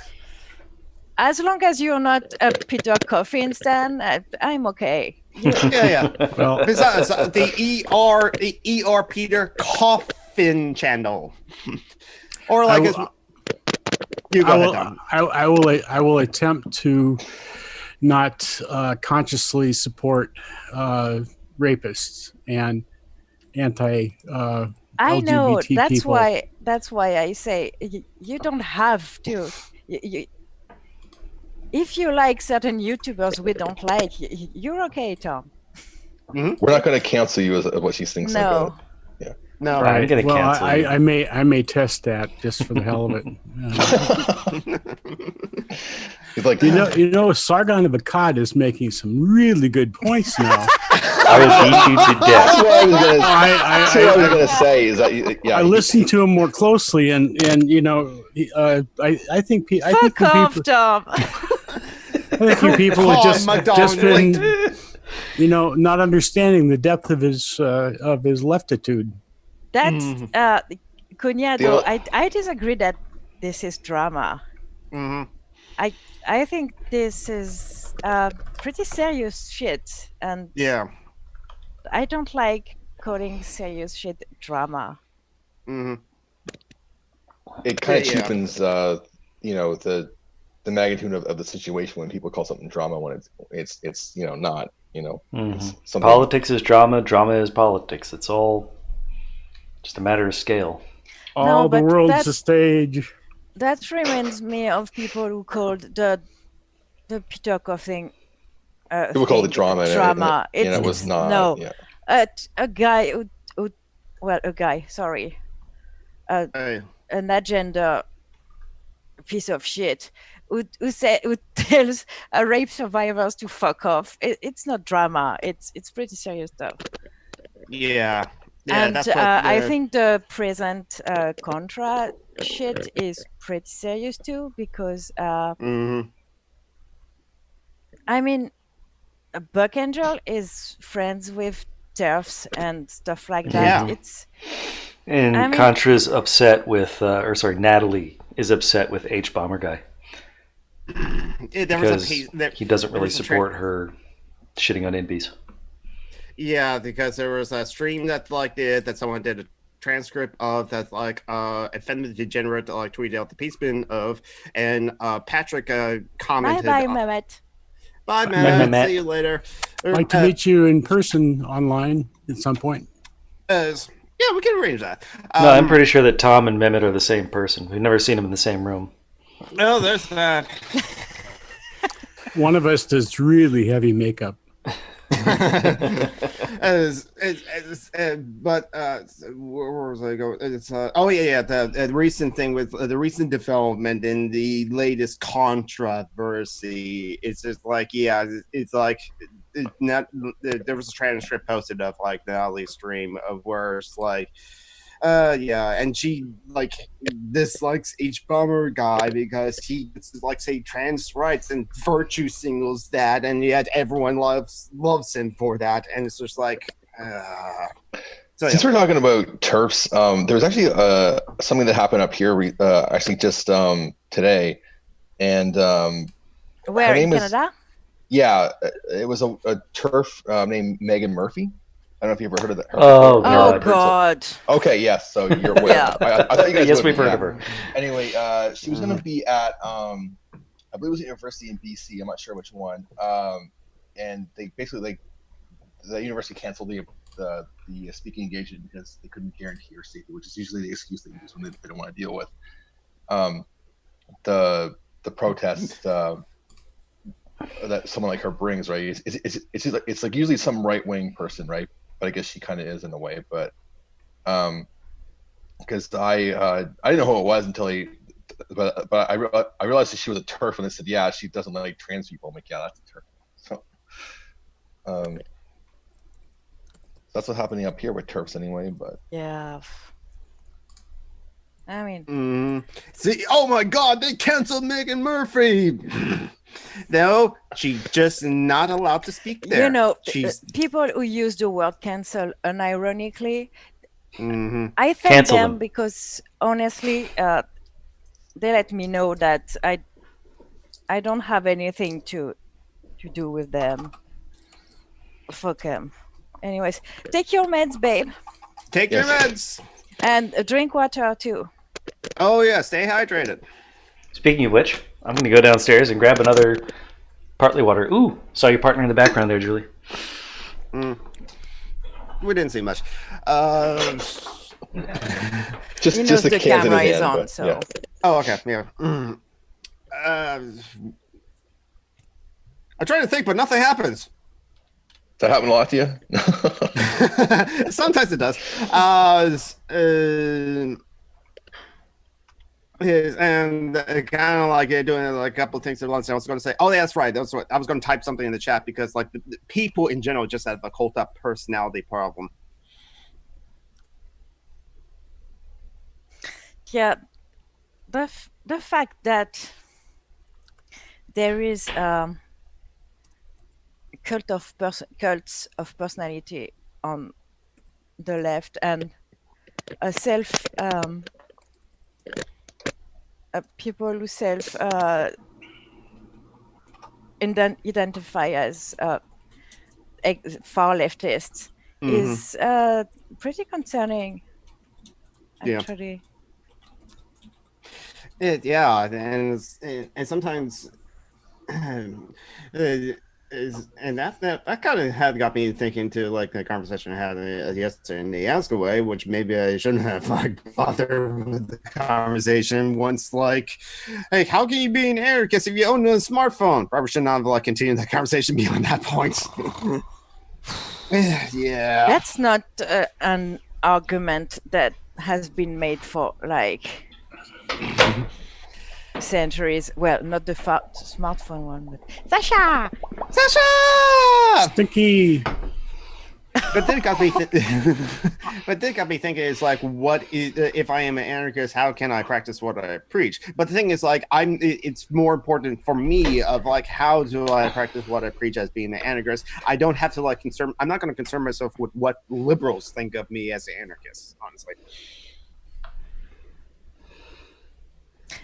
as long as you're not a Peter Coffin stan, I'm okay. Yeah. Well, besides the ER Peter Coffin channel. Or like, you go ahead, Tom. I will attempt to not consciously support rapists and anti I know LGBT that's people. why I say you don't have to. If you like certain YouTubers we don't like, you're okay, Tom. We're not going to cancel you as what she thinks. No. No. Right. I'm gonna well, cancel you. I may test that just for the hell of it. He's like, you know, Sargon of Akkad is making some really good points now. I will beat you to that's death. what I was gonna say. Is that yeah? I listened to him more closely, and you know, I think Fuck off, Tom. I think you people have just been, you know, not understanding the depth of his leftitude. That's Cunha, though. I disagree that this is drama. I think this is pretty serious shit, and Yeah. I don't like calling serious shit drama. It kind of cheapens, you know, the magnitude of the situation when people call something drama when it's you know not, you know. It's something... Politics is drama. Drama is politics. It's all just a matter of scale. All the world's a stage. That reminds me of people who called the Peter Koff thing. People called it drama. Drama. It was not. No. Yeah. A guy sorry. An agenda piece of shit who tells rape survivors to fuck off. It's not drama. It's pretty serious stuff. Yeah. And I think the present Contra shit is pretty serious too, because I mean, Buck Angel is friends with TERFs and stuff like that. Yeah. Contra's upset with, Natalie is upset with H Bomber Guy. Because he doesn't really support her shitting on NBs. Yeah, because there was a stream that someone did a transcript of that offended degenerate tweeted out the piece bin of, and Patrick commented. Bye, Mehmet. Bye, Mehmet. See you later. I'd like to meet you in person online at some point. Yeah, we can arrange that. No, I'm pretty sure that Tom and Mehmet are the same person. We've never seen them in the same room. No, there's that. One of us does really heavy makeup. Where was I going? It's the recent thing with the recent development in the latest controversy. It's just there was a transcript posted of Natalie's stream of where it's and she dislikes H Bomber Guy because he say trans rights and virtue singles that, and yet everyone loves him for that, and it's just Since we're talking about TERFs, there was actually something that happened up here actually just today, and where in Canada? It was a TERF named Megan Murphy. I don't know if you've ever heard of that. Oh God. Okay, yes. So you're aware. Yeah. I thought you guys. Yes, would, we've heard of her. Anyway, she was going to be at I believe it was a university in BC. I'm not sure which one. And they basically the university canceled the speaking engagement because they couldn't guarantee her safety, which is usually the excuse they use when they don't want to deal with the protest that someone like her brings, right? It's usually some right wing person, right? But I guess she kind of is in a way. But because I didn't know who it was until but I realized that she was a TERF, and they said, yeah, she doesn't like trans people. I'm like, yeah, that's a TERF. So that's what's happening up here with TERFs anyway. But yeah, I mean, see, oh my God, they canceled Megan Murphy. No, she's just not allowed to speak there. You know, people who use the word cancel unironically, I thank them because honestly, they let me know that I don't have anything to do with them. Fuck them. Anyways, take your meds, babe. Take your meds. And drink water too. Oh yeah, stay hydrated. Speaking of which, I'm going to go downstairs and grab another partly water. Ooh, saw your partner in the background there, Julie. We didn't see much. Just He just knows the the cans in camera his is hand, on, but so. yeah. Oh, okay, yeah. I'm trying to think, but nothing happens. Does that happen a lot to you? Sometimes it does. And kind of like doing like a couple of things at once. I was going to say, oh, yeah, that's right. That's what I was going to type something in the chat because like the people in general just have a cult up personality problem. Yeah, the fact that there is cults of personality on the left and a people who identify as far leftists is pretty concerning, actually. Yeah, and sometimes and that kind of had got me thinking to like the conversation I had yesterday in the Ask Away, which maybe I shouldn't have like bothered with the conversation once. Like, hey, how can you be an anarchist if you own a smartphone? Probably should not have like continued the conversation beyond that point. Yeah, That's not an argument that has been made for like centuries. Well, not the smartphone one, but Sasha. Stinky. But then it got me. But then it got me thinking. It's like, what is if I am an anarchist? How can I practice what I preach? But the thing is, like, it's more important for me of like, how do I practice what I preach as being an anarchist? I don't have to like concern. I'm not going to concern myself with what liberals think of me as an anarchist. Honestly.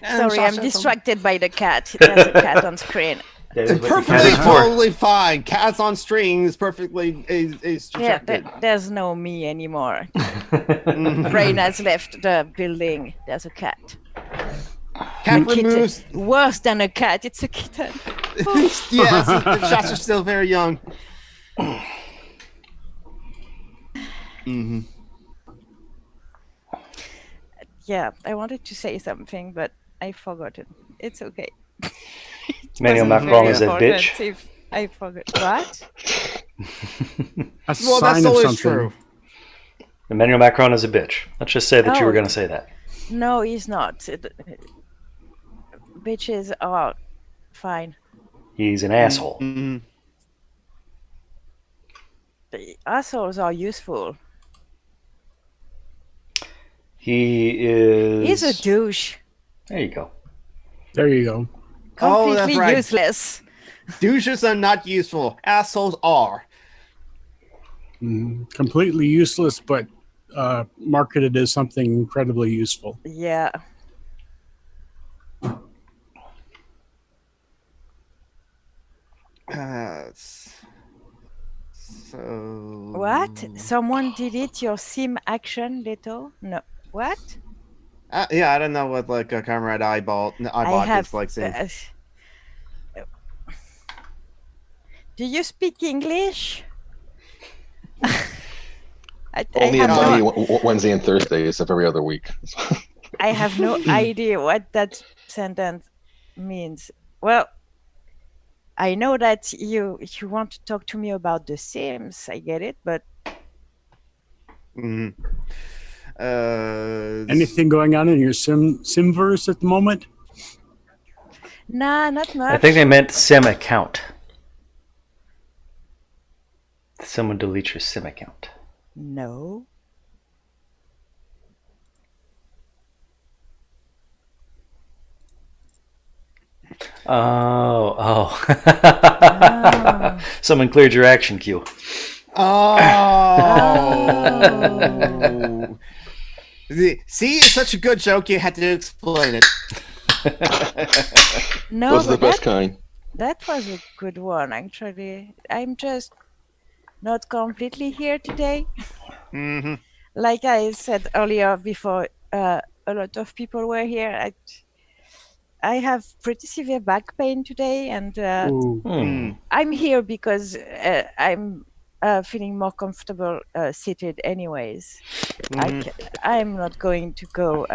Sorry, I'm distracted by the cat. There's a cat on screen. Perfectly, totally fine. Cats on strings, perfectly is distracted. Yeah, there's no me anymore. Brain has left the building. There's a cat. Cat removes. Worse than a cat, it's a kitten. Yes, the shots are still very young. Yeah, I wanted to say something, but I forgot it. It's okay. Emmanuel Macron is a bitch. If I forgot what? Well, that's always true. Emmanuel Macron is a bitch. Let's just say that you were going to say that. No, he's not. Bitches are fine. He's an asshole. The assholes are useful. He's a douche. There you go. There you go. Completely useless. Douches are not useful. Assholes are. Completely useless, but marketed as something incredibly useful. Yeah. So what? Someone delete your sim action, little? No. What? Yeah, I don't know what like a Comrade Eyeball is like saying. Do you speak English? Only on Monday, Wednesday, and Thursdays of every other week. I have no idea what that sentence means. Well, I know that you want to talk to me about The Sims. I get it, but anything going on in your Simverse at the moment? Nah, not much. I think they meant sim account. Someone delete your sim account. No. Oh. Someone cleared your action queue. Oh. See, it's such a good joke. You had to explain it. No, was the best kind. That was a good one, actually. I'm just not completely here today. Like I said earlier before a lot of people were here. I have pretty severe back pain today, and Ooh. I'm here because I'm feeling more comfortable seated anyways. I'm not going to go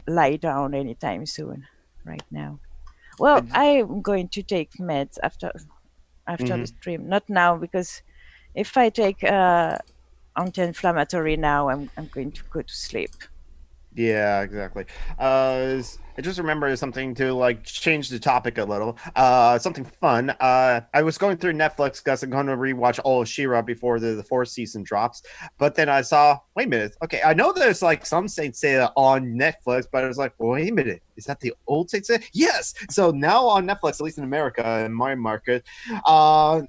lie down anytime soon right now. Well, I'm going to take meds after the stream. Not now, because if I take anti-inflammatory now, I'm going to go to sleep. Yeah, exactly. I just remember something to like change the topic a little. Something fun. I was going through Netflix because I'm going to rewatch all of She-Ra before the fourth season drops. But then I saw, wait a minute. Okay, I know there's like some Saint Seiya on Netflix, but I was like, wait a minute, is that the old Saint Seiya? Yes. So now on Netflix, at least in America, in my market, the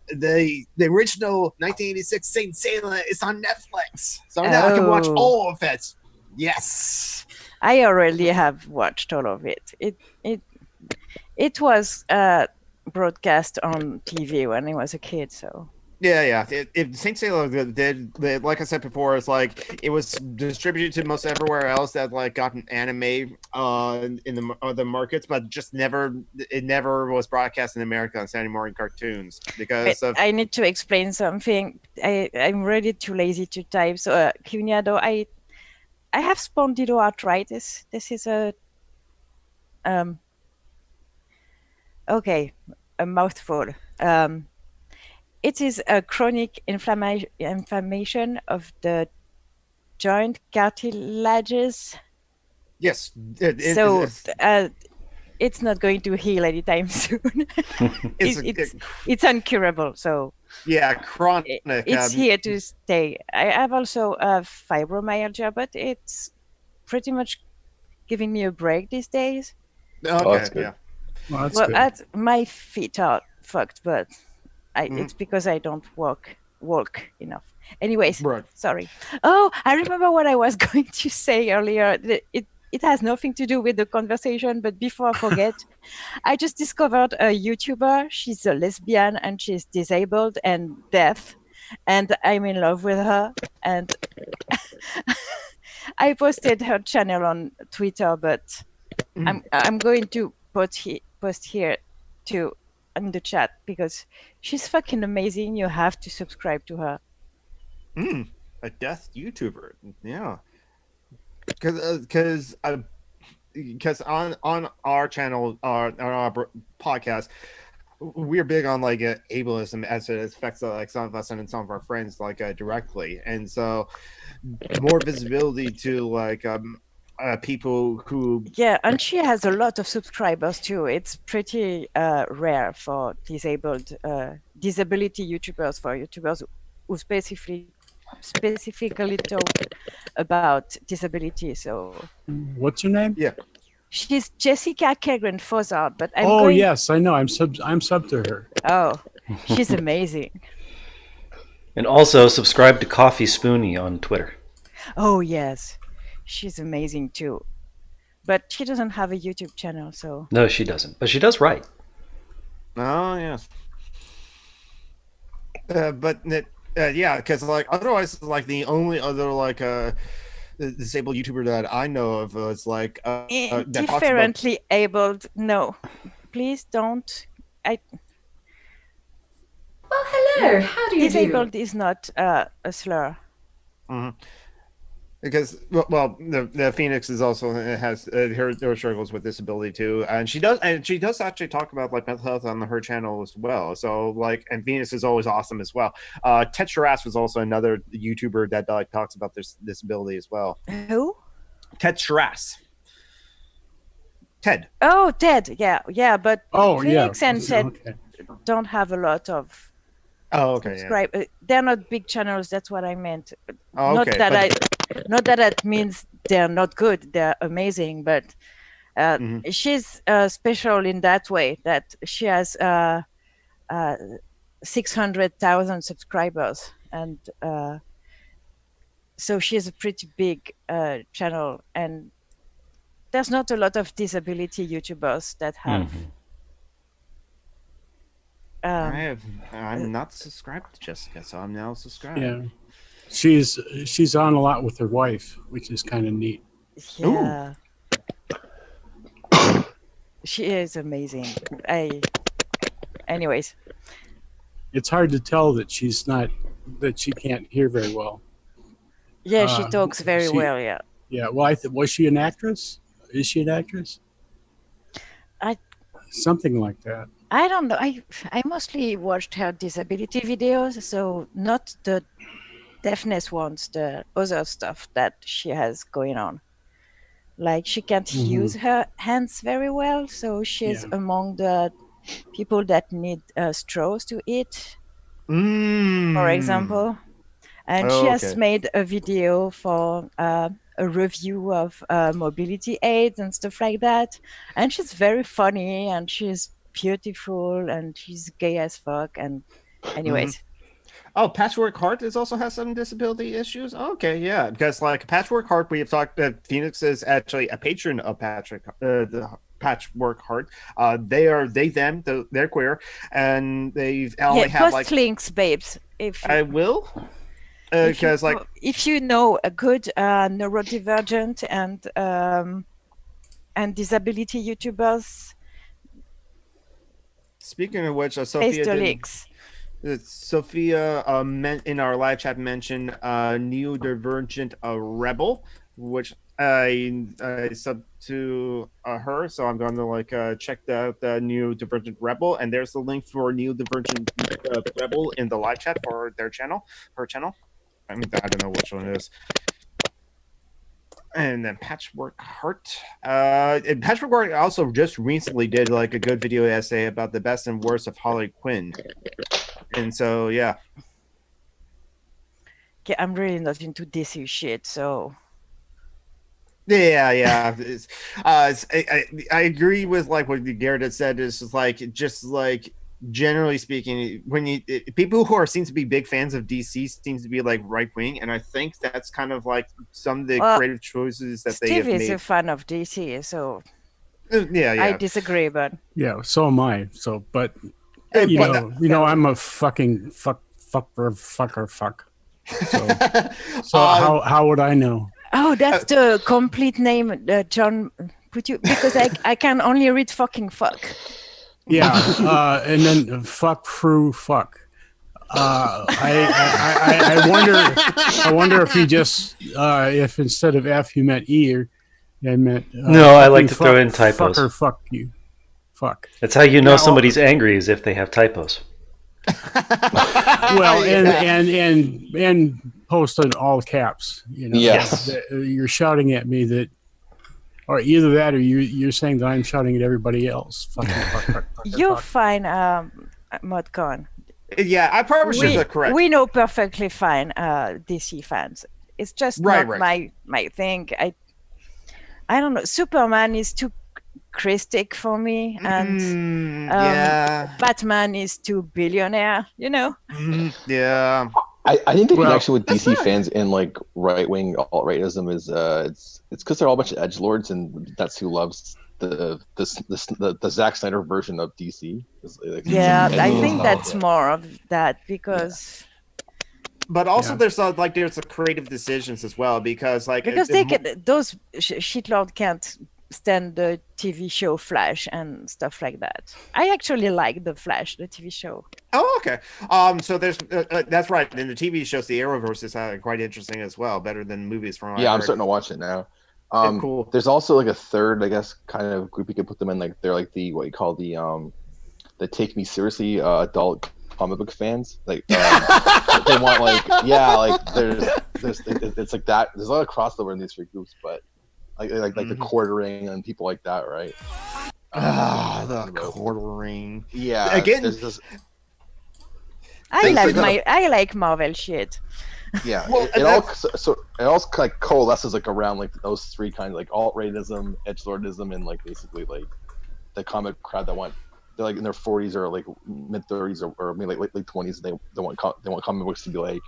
original 1986 Saint Seiya is on Netflix. So now I can watch all of it. Yes, I already have watched all of it. It was broadcast on TV when I was a kid, so yeah. If Saint Seiya did, like I said before, it's like it was distributed to most everywhere else that like got an anime in the other markets, but just never was broadcast in America on Saturday morning cartoons because of. I need to explain something. I'm really too lazy to type. So, Cunyado, I have spondyloarthritis. This is a a mouthful. It is a chronic inflammation of the joint cartilages. Yes. It's not going to heal anytime soon. It's incurable. So yeah, chronic. It's here to stay. I have also fibromyalgia, but it's pretty much giving me a break these days. Okay, that's good. yeah. Well, that's good. My feet are fucked, but it's because I don't walk enough. Anyways, Right. Sorry. Oh, I remember what I was going to say earlier. It has nothing to do with the conversation, but before I forget, I just discovered a YouTuber. She's a lesbian and she's disabled and deaf, and I'm in love with her. And I posted her channel on Twitter, but I'm going to post here too in the chat because she's fucking amazing. You have to subscribe to her. A deaf YouTuber, yeah. Because on our channel, on our podcast, we're big on like ableism as it affects like some of us and some of our friends like directly, and so more visibility to like people who. Yeah, and she has a lot of subscribers too. It's pretty rare for disability YouTubers, for YouTubers who specifically talk about disability. So What's her name? Yeah, she's Jessica Kegren Fozzard, but yes, I know. I'm sub to her. Oh, she's amazing. And also subscribe to Coffee Spoonie on Twitter. Oh yes, she's amazing too. But she doesn't have a YouTube channel, so. No, she doesn't. But she does write. Oh yes. But yeah, because like otherwise, like the only other like disabled YouTuber that I know of is like differently abled. No, please don't. Well, hello. How do you disabled do? is not a slur. Because the Phoenix is also has her struggles with disability too, and she does actually talk about like mental health on her channel as well. So like, and Phoenix is always awesome as well. Ted Shiras was also another YouTuber that like talks about this disability as well. Who? Ted Shiras. Ted. Oh, Ted. Yeah, but Phoenix yeah. and Ted don't have a lot of. Oh, okay. Subscribe. Yeah. They're not big channels. That's what I meant. Oh, okay. Not that that means they're not good. They're amazing, but she's special in that way that she has 600,000 subscribers, and so she's a pretty big channel. And there's not a lot of disability YouTubers that have. I'm not subscribed to Jessica, so I'm now subscribed. Yeah, she's on a lot with her wife, which is kind of neat. Yeah. She is amazing. Anyways. It's hard to tell that she can't hear very well. Yeah, she talks very well, yeah. Yeah, well, was she an actress? Is she an actress? Something like that. I don't know. I mostly watched her disability videos, so not the deafness ones, the other stuff that she has going on. Like she can't use her hands very well, so she's among the people that need straws to eat, for example. And she has made a video for a review of mobility aids and stuff like that. And she's very funny and she's beautiful and she's gay as fuck. And anyways. Oh, Patchwork Heart also has some disability issues. Okay, yeah, because like Patchwork Heart, we have talked that Phoenix is actually a patron of the Patchwork Heart. They're queer, and they've only have post like links, babes. If I will. Because if you know a good neurodivergent and disability YouTubers, speaking of which, Sophia Sophia in our live chat mentioned neurodivergent rebel, which I sub to her, so I'm going to check the neurodivergent rebel, and there's the link for neurodivergent rebel in the live chat for her channel. I mean, I don't know which one it is. And then Patchwork Heart. And Patchwork Heart also just recently did like a good video essay about the best and worst of Harley Quinn. And so, yeah. Okay, I'm really not into DC shit, so. Yeah. I agree with like what Garrett had said. Is just like generally speaking, when people who seem to be big fans of DC seems to be like right wing, and I think that's kind of like some of the creative choices that they have made. Steve is a fan of DC, so yeah. I disagree, but yeah, so am I. So, but you know, I'm a fucking fuck. So how would I know? Oh, that's the complete name, John. Because I can only read fucking fuck. Yeah, and then fuck through fuck. I wonder if you just if instead of F you meant E or meant no. I like to throw in typos. Fucker, fuck you, fuck. That's how you know somebody's angry is if they have typos. Well, and post in all caps. You know, yes, you're shouting at me that. Or either that, or you're saying that I'm shouting at everybody else. You're fine, Modcon. Yeah, I probably should have correct. We know perfectly fine, DC fans. It's just not my thing. I don't know. Superman is too Christic for me, and Batman is too billionaire. You know. Yeah. I think the connection with DC fans and like right wing alt rightism is it's because they're all a bunch of edgelords, and that's who loves the Zack Snyder version of DC. I think that's more of that because. But also, there's the creative decisions as well because those shitlord can't stand the TV show Flash and stuff like that. I actually like the Flash, the TV show. Oh, okay. So there's that's right. And the TV shows, the Arrowverse is quite interesting as well, better than movies from. Yeah, I'm starting to watch it now. Cool. There's also like a third, I guess, kind of group you could put them in. Like they're like the what you call the take me seriously adult comic book fans. Like they want there's it's like that. There's a lot of crossover in these three groups, but. Like the quartering and people like that, right? The quartering. Yeah. Again, I like Marvel shit. Yeah. Well, it all like coalesces like around like those three kinds, like alt-rightism, edgelordism, and like basically like the comic crowd that they're like in their 40s or like mid 30s or maybe like late 20s. They want comic books to be like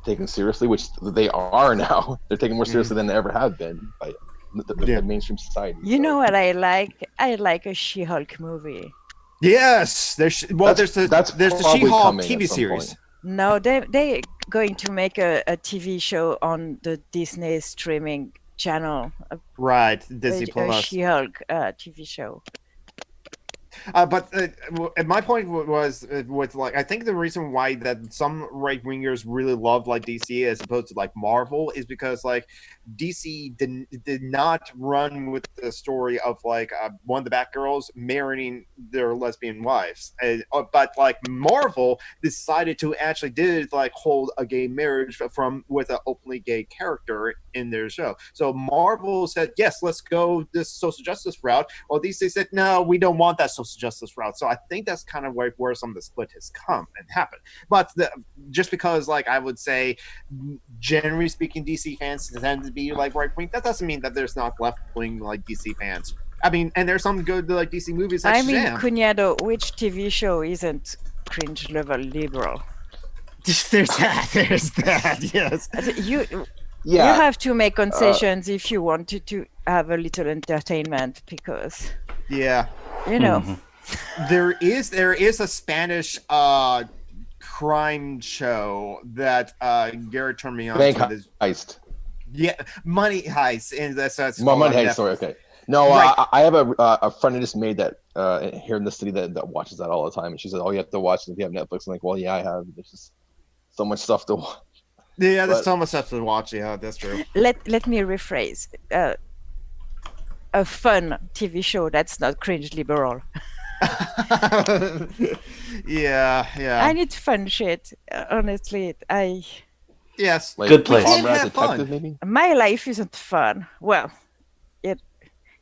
taken seriously, which they are now. They're taken more seriously than they ever have been by the mainstream society. You know what I like? I like a She-Hulk movie. Yes, there's the She-Hulk TV series. Point. No, they're going to make a TV show on the Disney streaming channel, Right, Disney a Plus. She-Hulk TV show. But my point was with like I think the reason why that some right wingers really love like DC as opposed to like Marvel is because like DC did not run with the story of like one of the Batgirls marrying their lesbian wives, but like Marvel decided to actually did like hold a gay marriage from with an openly gay character in their show. So Marvel said yes, let's go this social justice route. Well, DC said no, we don't want that social justice route. So I think that's kind of where some of the split has come and happened. But just because like I would say generally speaking DC fans tend to be like right wing, that doesn't mean that there's not left wing like DC fans. I mean, and there's some good like DC movies like I mean, Shazam. Cuñado, which TV show isn't cringe level liberal? There's that, yes. You have to make concessions if you wanted to have a little entertainment, because you know there is a Spanish crime show that Garrett turned me on Bank to. Heist. Yeah, Money Heist, and that's Money Heist. Sorry, okay. No, Right. I have a friend I just made that here in the city that watches that all the time, and she said, "Oh, you have to watch it if you have Netflix." I'm like, "Well, yeah, I have. There's just so much stuff to watch." Yeah, there's so much stuff to watch. Yeah, that's true. Let me rephrase. A fun TV show that's not cringe liberal. yeah. I need fun shit. Honestly, Yes. Like Good Place. Comrade Have fun. Detective, maybe. my life isn't fun. Well, it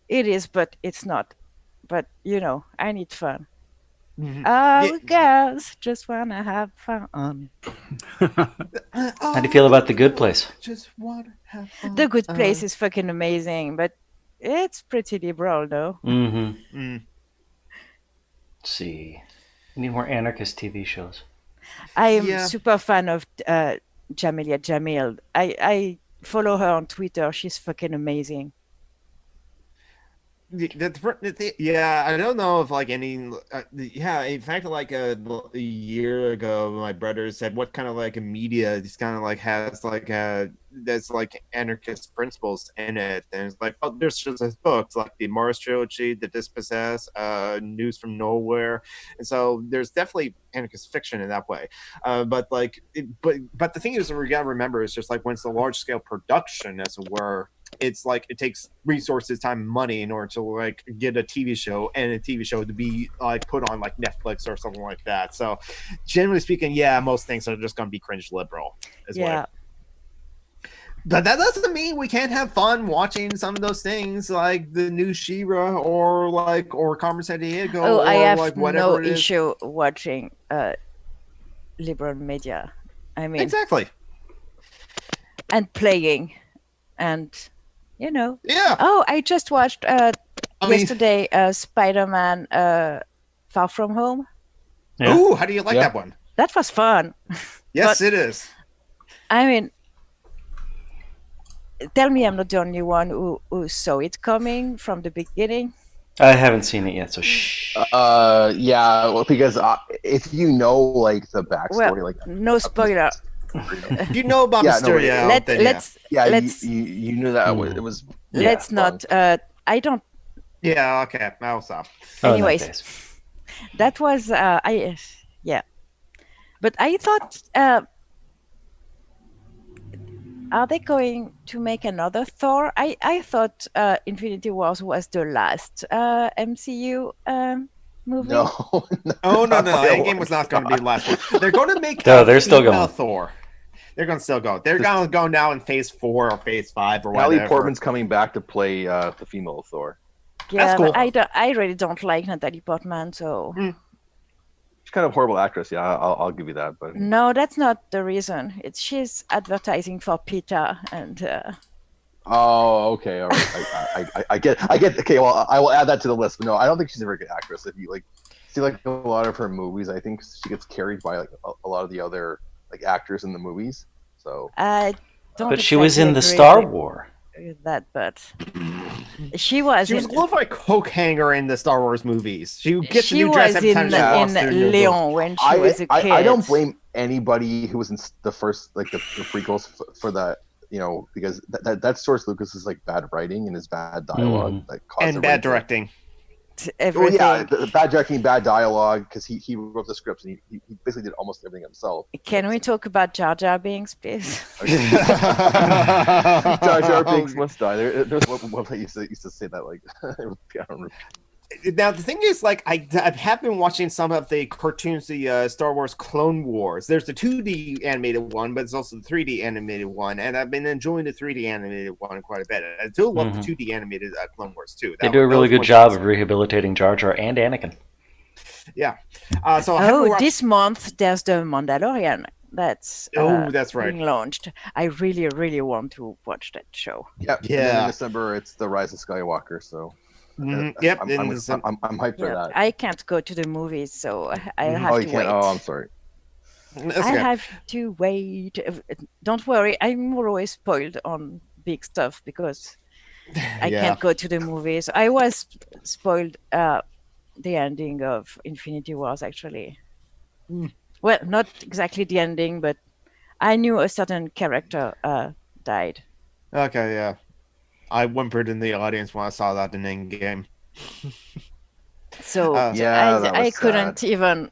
is, but it's not. But you know, I need fun. Oh, girls just wanna have fun. How do you feel about The Good Place? Just wanna have fun. The Good Place is fucking amazing, but it's pretty liberal, though. Mm-hmm. Let's see. We need more anarchist TV shows. I am Yeah. super fan of Jamelia Jamil. I follow her on Twitter. She's fucking amazing. Yeah, I don't know if like any. In fact, like a year ago, my brother said, "What kind of like a media just kind of like has like that's like anarchist principles in it?" And it's like, oh, there's just this books like the Mars trilogy, The Dispossessed, News from Nowhere, and so there's definitely anarchist fiction in that way. But the thing is, we gotta remember is just like when it's a large scale production, as it were. It's like it takes resources, time, money in order to like get a TV show and a TV show to be like put on like Netflix or something like that. So, generally speaking, yeah, most things are just going to be cringe liberal. Well. But that doesn't mean we can't have fun watching some of those things like the new She-Ra or Carmen Sandiego. Oh, or I have like whatever no it is. issue watching liberal media. I mean, Exactly. And playing, and you know. Yeah. Oh, I just watched yesterday Spider-Man Far From Home. Yeah. Ooh, how do you like that one? That was fun. Yes, it is. I mean, tell me I'm not the only one who saw it coming from the beginning. I haven't seen it yet, so shh. Yeah, well, because if you know like the backstory, Well, like no spoiler. You know about Mysterio. Let's you knew that it was. Let's not. I don't. Yeah. Okay. I'll stop. Anyways, that was yeah. But I thought, are they going to make another Thor? I thought Infinity Wars was the last MCU movie. No. Oh no! Endgame was not going to be the last one. They're going to make. No, they're still going. Thor. They're going to still go. They're going to go now in Phase 4 or Phase 5 or whatever. Natalie Portman's coming back to play the female Thor. Yeah, that's cool. I really don't like Natalie Portman, so. She's kind of a horrible actress. Yeah, I'll give you that. But no, that's not the reason. She's advertising for PETA and. Oh, okay, all right. I get. Okay, well, I will add that to the list. But no, I don't think she's a very good actress. If you like see like a lot of her movies, I think she gets carried by like a lot of the other like actors in the movies. So. I don't. But she was in the Star Wars. That, but she was a glorified coke hanger in the Star Wars movies. She gets a new dress every time she walks through Leon when she was a kid. I don't blame anybody who was in the first like the prequels for the because that's George Lucas's like bad writing and his bad dialogue that caused And bad directing. Everything. Well, yeah, the bad directing, bad dialogue, because he wrote the scripts and he basically did almost everything himself. Can we talk about Jar Jar Binks, please? Jar Jar Binks must die. There's one that used to say that like I don't know. Now the thing is, like, I have been watching some of the cartoons, the Star Wars Clone Wars. There's the 2D animated one, but there's also the 3D animated one, and I've been enjoying the 3D animated one quite a bit. I still love the 2D animated Clone Wars too. They do a really good job of rehabilitating Jar Jar and Anakin. Yeah. So this month there's the Mandalorian. That's that's right. Being launched. I really, really want to watch that show. Yeah. Yeah. In December, it's the Rise of Skywalker. So. Yep, I'm hyped for that. I can't go to the movies, so I'll have to wait. Oh, I'm sorry. I have to wait. Don't worry, I'm always spoiled on big stuff because I can't go to the movies. I was spoiled the ending of Infinity Wars, actually. Well, not exactly the ending, but I knew a certain character died. Okay, yeah. I whimpered in the audience when I saw that in Endgame. So I couldn't even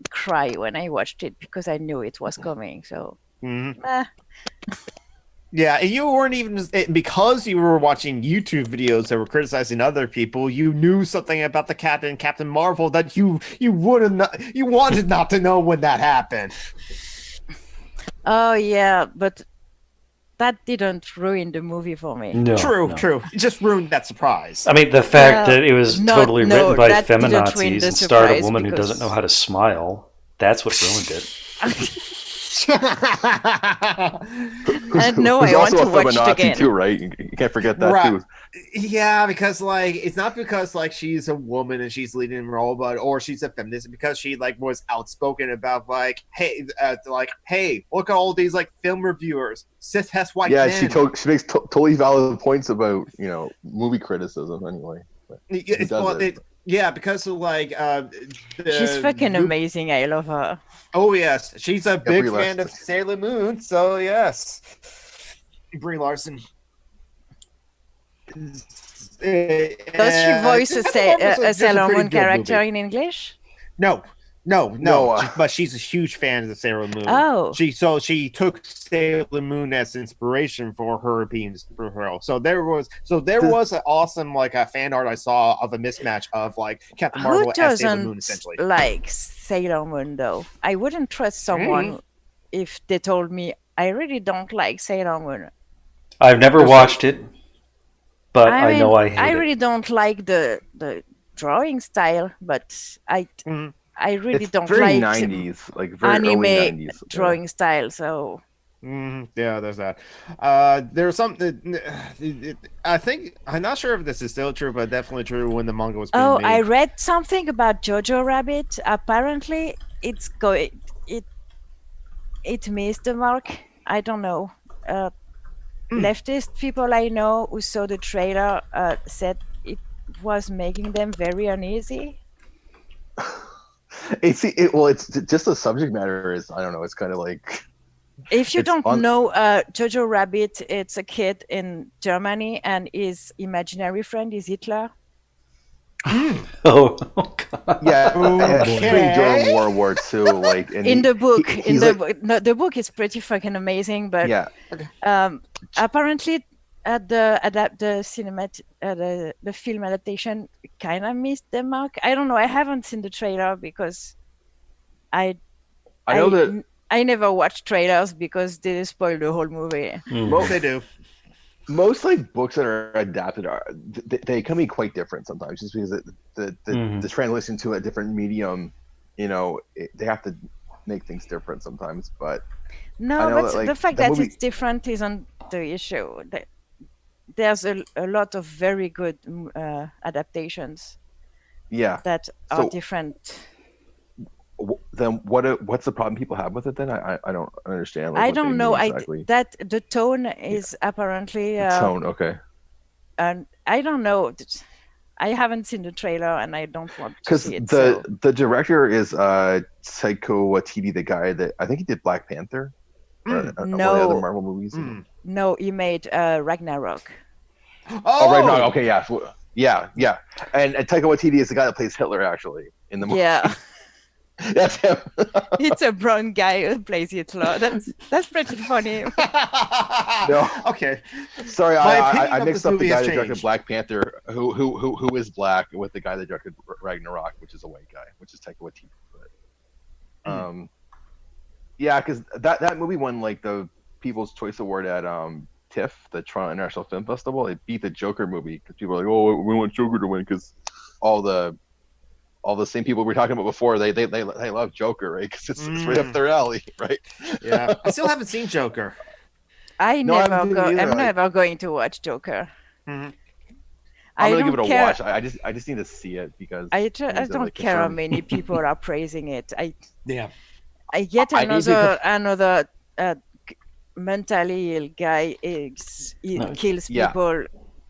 cry when I watched it because I knew it was coming. So yeah, and you weren't even because you were watching YouTube videos that were criticizing other people. You knew something about the Captain Marvel that you wanted not to know when that happened. Oh yeah, but that didn't ruin the movie for me. No, true. It just ruined that surprise. I mean, the fact that it was totally written by feminazis and starred a woman who doesn't know how to smile, that's what ruined it. And no, I want to watch it again. Too, right? You can't forget that too. Yeah, because like it's not because like she's a woman and she's leading a role, or she's a feminist, because she like was outspoken about like, hey, look at all these like film reviewers, cis white men. She makes totally valid points about movie criticism anyway. Yeah, because of like she's fucking amazing. I love her. Oh yes, she's a big fan of Sailor Moon. So yes, Brie Larson. Does she voice a Sailor Moon character in English? No. But she's a huge fan of the Sailor Moon. Oh, she took Sailor Moon as inspiration for her being a superhero. So there was an awesome like a fan art I saw of a mismatch of like Captain Marvel as Sailor Moon essentially. Like Sailor Moon though, I wouldn't trust someone if they told me I really don't like Sailor Moon. I've never watched it, but I know I hate it. I really don't like the drawing style, but I really don't like 90s, like very anime early 90s, drawing style. So yeah, there's that. There's something. I think I'm not sure if this is still true, but definitely true when the manga was being made. I read something about Jojo Rabbit. Apparently, it missed the mark. I don't know. Leftist people I know who saw the trailer said it was making them very uneasy. It's just the subject matter is, I don't know, it's kind of like, if you don't know Jojo Rabbit, it's a kid in Germany and his imaginary friend is Hitler. Oh God. Yeah, during World War II, like in the book, the book is pretty fucking amazing, but apparently the film adaptation kind of missed the mark. I don't know. I haven't seen the trailer because I never watch trailers because they spoil the whole movie. Well, they do. Most like books that are adapted they can be quite different sometimes, just because the translation to a different medium, they have to make things different sometimes. But the fact that it's different isn't the issue. There's a lot of very good adaptations. Yeah, that are different. Then what's the problem people have with it? Then I don't understand. I don't know. Exactly. That the tone is apparently tone. Okay. And I don't know. I haven't seen the trailer, and I don't want to see it. Because the director is Taika Waititi, the guy that I think he did Black Panther. Or one of the other No. Marvel movies. No, he made Ragnarok. Oh, right, no, okay, yeah, yeah. And Taika Waititi is the guy that plays Hitler, actually, in the movie. Yeah, That's him. it's a brown guy who plays Hitler. That's pretty funny. No. Okay. Sorry, My opinion I of mixed this up the movie guy has that directed changed. Black Panther, who is black, with the guy that directed Ragnarok, which is a white guy, which is Taika Waititi. But, yeah, because that movie won like the People's Choice Award at TIFF, the Toronto International Film Festival. It beat the Joker movie because people are like, oh, we want Joker to win because all the same people we were talking about before, they love Joker, right? Because it's right up their alley, right? Yeah. I still haven't seen Joker. I'm never going to watch Joker. Mhm. I I'm gonna don't give it a care. watch. I just need to see it because I need to, don't like, care how confirm. many people are praising it. Yeah. I get I need to another mentally ill guy kills Yeah. people.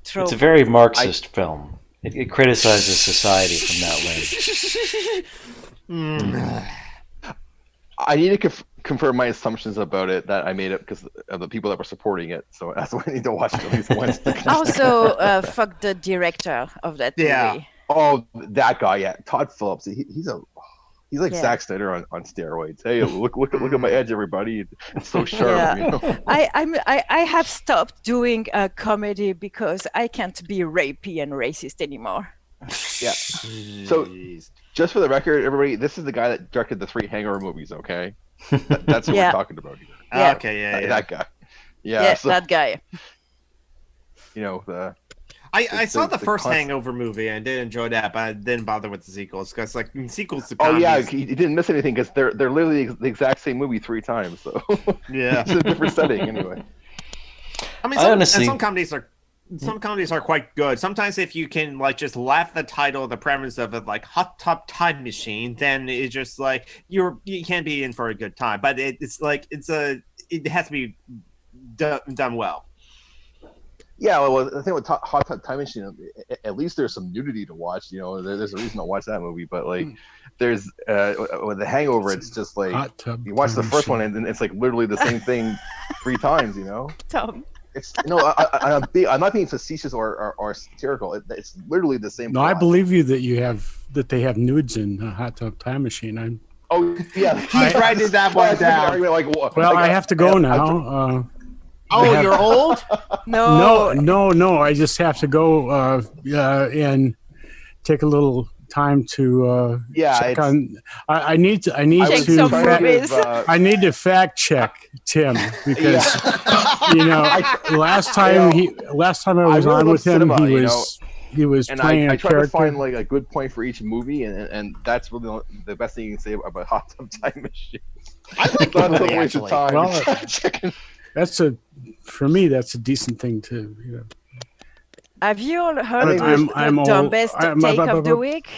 It's a very Marxist film. It criticizes society from that lens. I need to confirm my assumptions about it that I made up because of the people that were supporting it. So that's why I need to watch it at least once. Also, fuck the director of that movie. Oh, that guy, yeah, Todd Phillips. He's like Yeah. Zack Snyder on steroids. Hey, look at my edge, everybody. It's so sharp. Yeah. You know? I have stopped doing a comedy because I can't be rapey and racist anymore. Yeah. So, just for the record, everybody, this is the guy that directed the 3 Hangover movies. Okay, that's who Yeah. we're talking about here. Yeah. Okay, yeah. That guy. Yeah, So, that guy. you know, I saw the first concept- Hangover movie and did enjoy that, but I didn't bother with the sequels because like sequels to Oh yeah, comedies- he didn't miss anything because they're literally the exact same movie 3 times. So yeah. it's a different setting anyway. I mean, I honestly- some comedies are quite good. Sometimes if you can like just laugh at the title, the premise of it, like Hot Tub Time Machine, then it's just like you can't be in for a good time. But it has to be done well. Yeah, well, the thing with Hot Tub Time Machine, at least there's some nudity to watch. You know, there's a reason to watch that movie. But like, there's with The Hangover, it's just like Hot Tub you watch the Time first Machine. one and it's like literally the same thing 3 times. You know, Tom. it's I'm not being facetious or satirical. It's literally the same. No, I plot. believe you that they have nudes in Hot Tub Time Machine. Oh yeah, He's writing that one down. Well, I have to go now. Oh, you're old? No. I just have to go and take a little time to check on. I need to Check some movies. I need to fact check Tim because you know last time I was really on love with him cinema, he was and playing I a try character. to find like a good point for each movie, and that's really the best thing you can say about Hot Tub Time Machine. I like the Not movie, a waste of actually. time. Well, for me that's a decent thing to Have you all heard I'm the old. dumbest take of the week?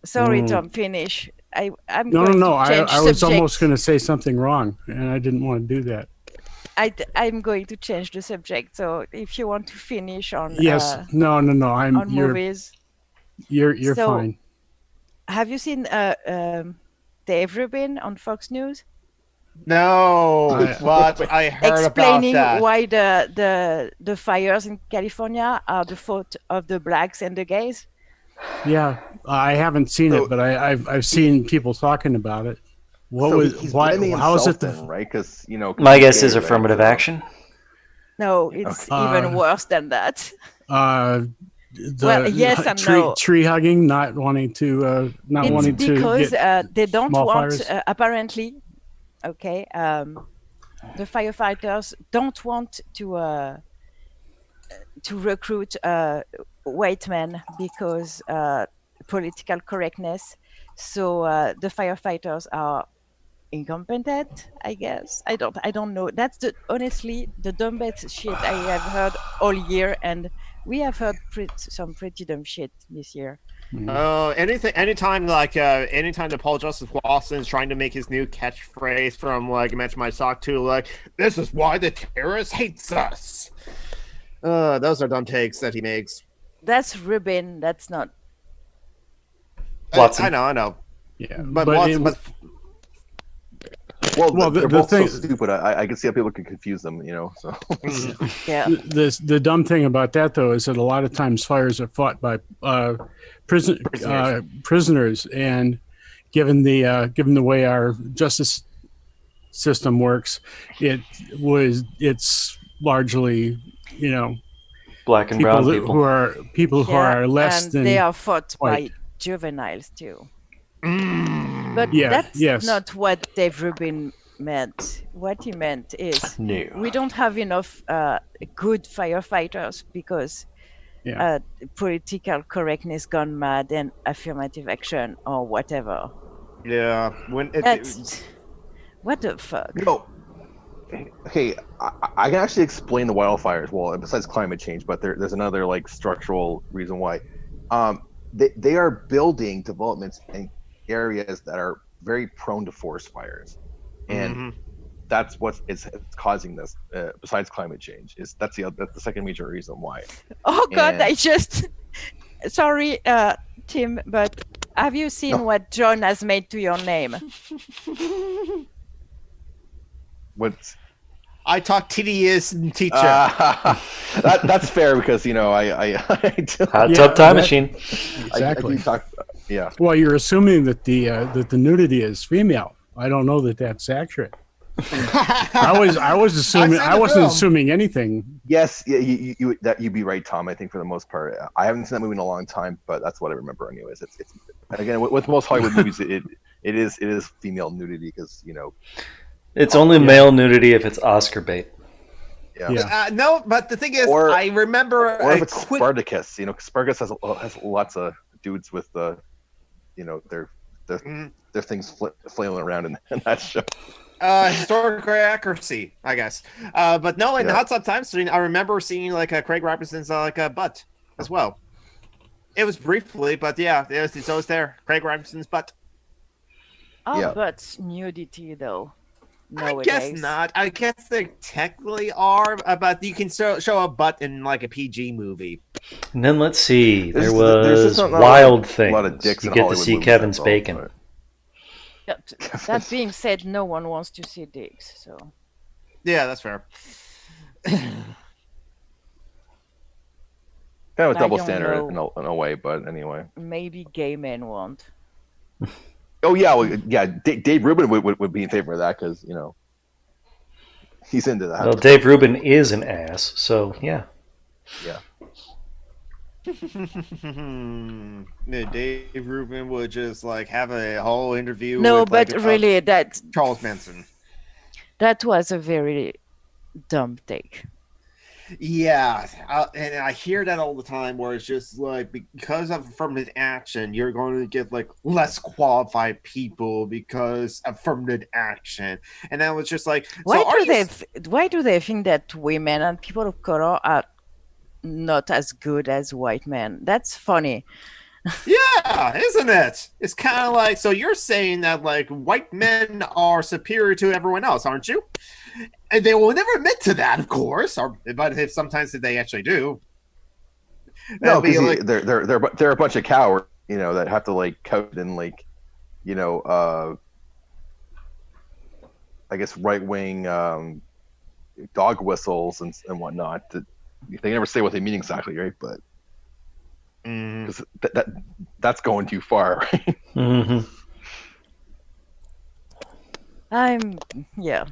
Sorry, Mm. Tom, finish. I'm No. going to change I was subject. almost going to say something wrong, and I didn't want to do that. I'm going to change the subject. So if you want to finish on Yes. No. on You're movies, you're So, fine. have you seen Dave Rubin on Fox News No, but I heard explaining about that. why the fires in California are the fault of the blacks and the gays? Yeah, I haven't seen So- it, but I've seen people talking about it. What So was he's why? blaming How is himself it? then, right? Because My guess is right? affirmative So- action. No, it's Okay. even worse than that. The Well, yes and no. tree hugging, not wanting to It's wanting to because get they don't small want fires? apparently. Okay, the firefighters don't want to recruit white men because political correctness. So the firefighters are incompetent, I guess. I don't know. That's honestly the dumbest shit I have heard all year, and we have heard some pretty dumb shit this year. Oh, anytime the Paul Justice Watson is trying to make his new catchphrase from like Match My Sock to like, this is why the terrorist hates us. Those are dumb takes that he makes. That's Rubin. That's not. Watson. I know. Yeah, But but Watson, it- Well, they're the both thing- so stupid. I can see how people could confuse them. So Yeah. The dumb thing about that though is that a lot of times fires are fought by prisoners, and given the way our justice system works, it's largely Black and people brown people. who are less and than they are fought white. by juveniles too. Mm. But Yeah, that's yes. not what Dave Rubin meant. What he meant is No. we don't have enough good firefighters because Yeah. political correctness gone mad and affirmative action or whatever. Yeah, when That's what the fuck. no. Hey, I can actually explain the wildfires. Well, besides climate change, but there's another like structural reason why. They are building developments in areas that are very prone to forest fires, and that's what it's causing this. Besides climate change, that's the second major reason why. Oh God, And- I just sorry, Tim, but have you seen No. what John has made to your name? What's I talk tedious and teacher. that's fair because I Hot Yeah, tub time that- machine. Exactly. I do talk, yeah. Well, you're assuming that the nudity is female. I don't know that that's accurate. I was assuming I've seen I the wasn't film. assuming anything. Yes, yeah, you'd be right, Tom. I think for the most part, I haven't seen that movie in a long time, but that's what I remember. Anyways, it's again with most Hollywood movies, it is female nudity because It's only male nudity if it's Oscar bait. Yeah. No, but the thing is, Or- I remember or if a it's quick. Spartacus. Spartacus has lots of dudes with their things flailing around in that show. Historical accuracy, I guess. But no, in Yeah. Hot Tub Time Machine, I remember seeing like Craig Robinson's butt as well. It was briefly, but yeah, it's always there. Craig Robinson's butt. Oh, Yeah. but nudity though. I Nowadays. guess not. I guess they technically are, but you can show a butt in like a PG movie. And then let's see. There There's was just not Wild a Things. lot of dicks You in get to Hollywood see movies, Kevin's that's all, bacon. but- Yeah, that being said, no one wants to see dicks, so Yeah, that's fair. Kind of a I double don't standard know. in a way, but anyway. maybe gay men want. Oh yeah, well, yeah. Dave Rubin would be in favor of that because he's into that. Well, Dave Rubin is an ass, so yeah. Yeah. Dave Rubin would just like have a whole interview. No, with, like, but really, that Charles Manson. was a very dumb take. Yeah, and I hear that all the time, where it's just like because of affirmative action, you're going to get like less qualified people because of affirmative action, and that was just like, Why so are do you why do they think that women and people of color are not as good as white men? That's funny. Yeah, isn't it? It's kind of like, so you're saying that like white men are superior to everyone else, aren't you? And they will never admit to that, of course. But if sometimes they actually do. No, That'd be because like, they're a bunch of cowards, that have to like code in like, I guess right wing dog whistles and whatnot. They never say what they mean exactly, right? But because that's going too far, right? hmm Yeah.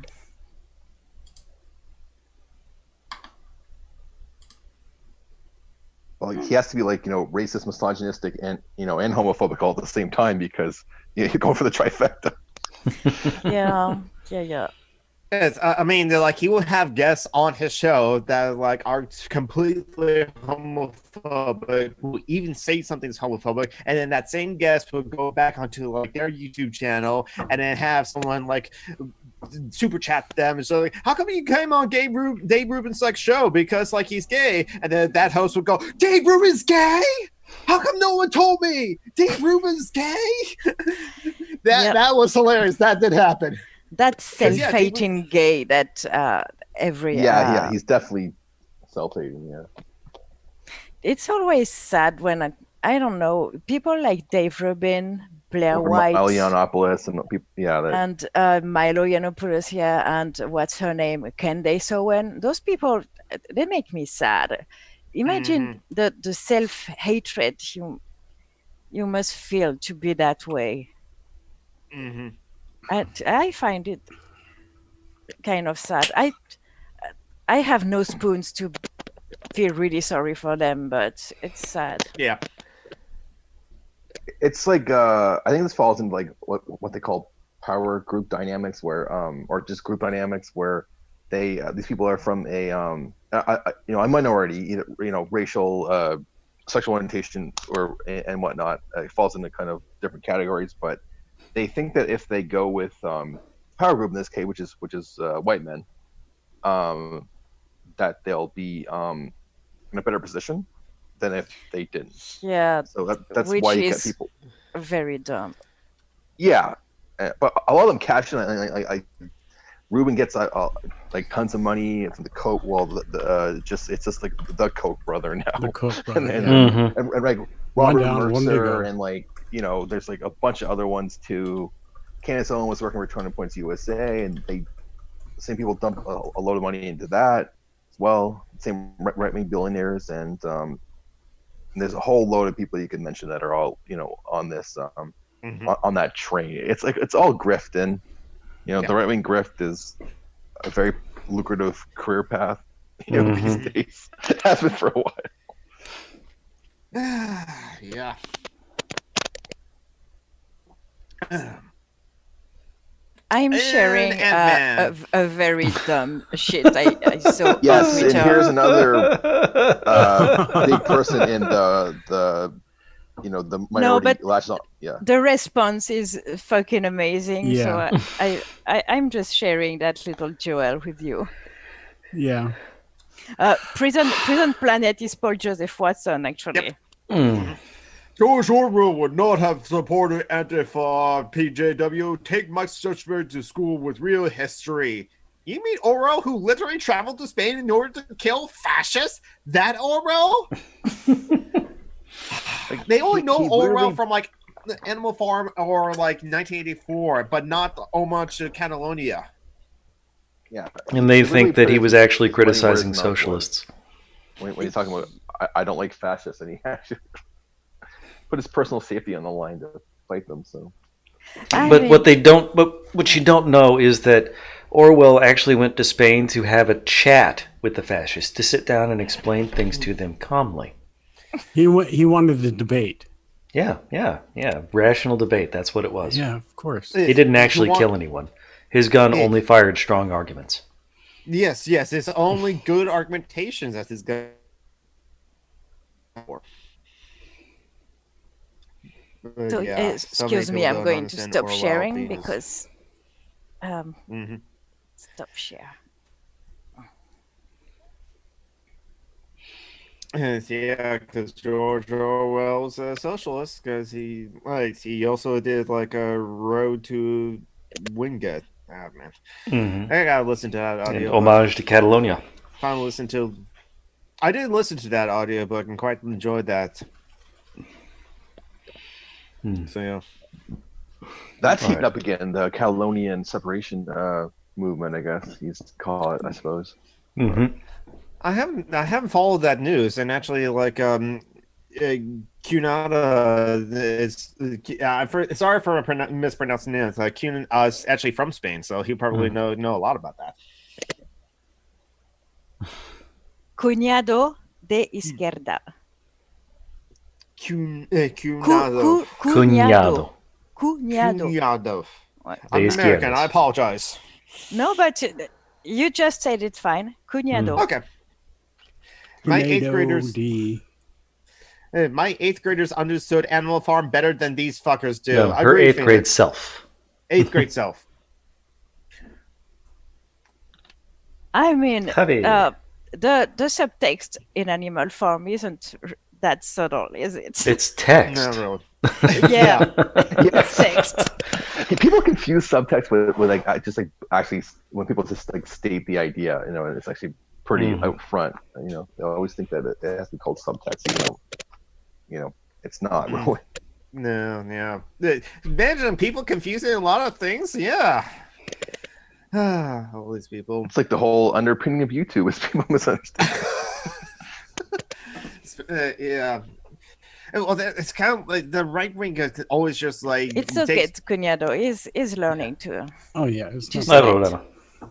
Like he has to be like racist, misogynistic, and and homophobic all at the same time because you're going for the trifecta. Yeah. Yeah. yes, I mean, they're like, he will have guests on his show that like are completely homophobic, who even say something's homophobic, and then that same guest will go back onto like their YouTube channel and then have someone like super chat them and so like, how come you came on Dave Rubin's like show because like he's gay, and then that host would go, Dave Rubin's gay? How come no one told me? Dave Rubin's gay? That was hilarious. That did happen. That's Because, yeah, self-hating gay. That every Yeah, he's definitely self-hating. Yeah. It's always sad when I don't know, people like Dave Rubin, Blair Or White, Milo Yiannopoulos and people. Yeah, that and Milo Yiannopoulos, yeah, and what's her name, Candace Owen. Those people, they make me sad. Imagine the self hatred you must feel to be that way. I find it kind of sad. I have no spoons to feel really sorry for them, but it's sad. Yeah. it's like I think this falls into like what they call power group dynamics, where or just group dynamics where they these people are from a minority, either racial, sexual orientation, or and whatnot. It falls into kind of different categories, but they think that if they go with power group in this case, which is white men, um, that they'll be in a better position than if they didn't. Yeah, So that's which why you get is people. very dumb. Yeah, but a lot of them catch it. Ruben gets like tons of money from the Koch. Well, it's just like the Koch brother now. The Koch brother. and, yeah. and like One Robert down, one to Mercer, go. and like there's like a bunch of other ones too. Candace Owen was working for Turning Points USA, and the same people dump a load of money into that as well. Same right-wing billionaires, and there's a whole load of people you can mention that are all on this on that train. It's like it's all grifting. The right-wing grift is a very lucrative career path these days. It has been for a while. Yeah. I'm And sharing Ant-Man. a very dumb shit I saw on Yes, and Twitter. here's another big person in the minority but latches on. Yeah. The response is fucking amazing. Yeah. So I'm just sharing that little jewel with you. Yeah. Prison Planet is Paul Joseph Watson, actually. George Orwell would not have supported Antifa, PJW. Take my judgment to school with real history. You mean Orwell, who literally traveled to Spain in order to kill fascists? That Orwell? They only know Orwell from like Animal Farm or like 1984, but not Homage to Catalonia. Yeah. And they think that he was actually putting words criticizing in our blood. socialists. When you're talking about, I don't like fascists, and he actually put his personal safety on the line to fight them. So, But what you don't know is that Orwell actually went to Spain to have a chat with the fascists, to sit down and explain things to them calmly. He wanted the debate. Yeah. Rational debate. That's what it was. Yeah, of course. He didn't actually kill anyone. His gun only fired strong arguments. Yes. It's only good argumentations that his gun. So, excuse me, I'm going to stop sharing because stop share. Yeah, because George Orwell's a socialist, because he also did like a Road to Wingate. Oh man, I gotta listen to that audio. And Homage to Catalonia. I did listen to that audiobook and quite enjoyed that. So yeah, that's heating up again. The Catalonian separation movement, I guess he's call it. I suppose. I haven't followed that news, and actually, like, Cunada is. Sorry for mispronouncing it. Cunada is actually from Spain, so he probably know a lot about that. Cuñado de izquierda. Cunado. Cuñado. I'm American. I apologize. No, but you just said it fine. Cuñado. Okay. My eighth graders understood Animal Farm better than these fuckers do. No, her eighth grade self. Eighth grade self. I mean, the subtext in Animal Farm isn't that subtle, is it? It's text. No, really. Yeah. It's text. People confuse subtext with like just like actually when people just like state the idea, and it's actually pretty out front. They always think that it has to be called subtext. It's not Mm. really. No, yeah. Imagine people confusing a lot of things. Yeah. All these people. It's like the whole underpinning of YouTube is people misunderstand. Yeah. Well, it's kind of like the right wing is always just like It's okay. Cuñado is learning to. Oh yeah, it's To not say bad. it.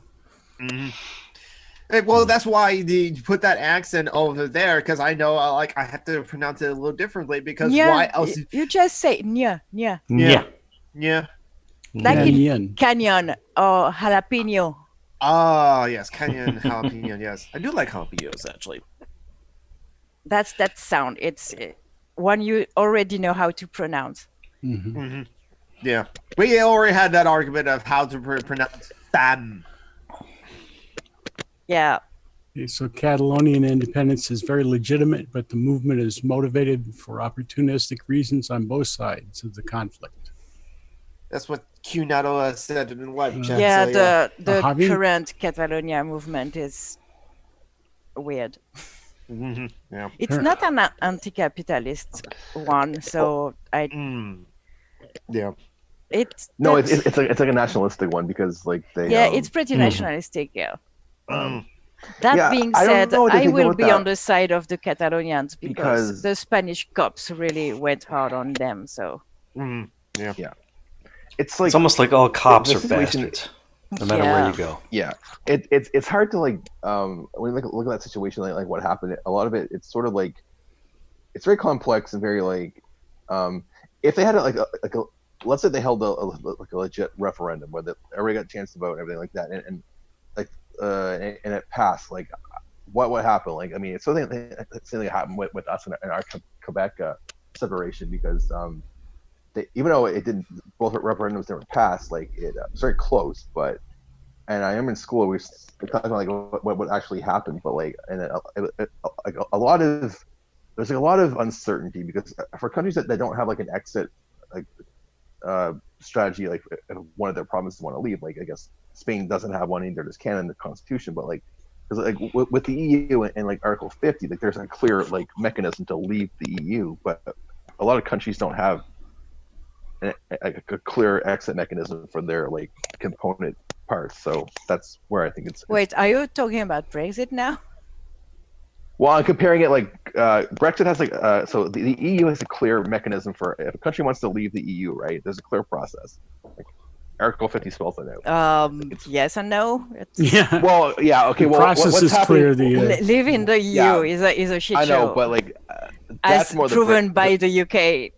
Mhm. Well, that's why you put that accent over there, because I know I have to pronounce it a little differently, because why else? You just say nya, nya. Yeah. Yeah. Like Yen, in yen. canyon or jalapeno. Oh, yes. Canyon jalapeno. Yes. I do like jalapenos, actually. That's that sound. It's one you already know how to pronounce. Mhm. Mm-hmm. Yeah. We already had that argument of how to pronounce spam. Yeah. Okay, so Catalonian independence is very legitimate, but the movement is motivated for opportunistic reasons on both sides of the conflict. That's what Cunado said in web chat. Yeah, so, yeah. the Javi? current Catalonia movement is weird. Mm-hmm. Yeah. It's not an anti-capitalist one, so I. Yeah. It's No, it's like a nationalistic one because like they. Yeah, it's pretty nationalistic. Yeah. Mm. That Yeah, being I don't said, know what to I think will about be that. on the side of the Catalonians because Because- the Spanish cops really went hard on them. So Yeah. Yeah. It's like It's almost like all cops the are situation- bastards, no matter where you go. Yeah, it's hard to like when you look at that situation like what happened. A lot of it, it's sort of like it's very complex and very like if they had like a let's say they held a legit referendum where everybody got a chance to vote and everything like that, and like and it passed. Like what would happen? Like I mean, it's something that happened with us in our Quebec separation because even though it didn't, both referendums never passed. Like it's very close, but and I am in school. We're talking about like what would actually happen, but like and like a lot of there's like a lot of uncertainty because for countries that don't have like an exit like strategy, like if one of their provinces want to leave, like I guess Spain doesn't have one either. Does Canada in the Constitution, but like because like with the EU and like Article 50, like there's a clear like mechanism to leave the EU, but a lot of countries don't have a clear exit mechanism for their like component parts. So that's where I think it's. wait, are you talking about Brexit now? Well, I'm comparing it like Brexit has like so the EU has a clear mechanism for if a country wants to leave the EU, right? There's a clear process. Like Article 50 spells it out. Yes and no. Yeah. Well, yeah, okay. The Well, process what's is happening? clear. The Leaving the EU Yeah. is a shit I know, show, but like that's as more proven by the UK.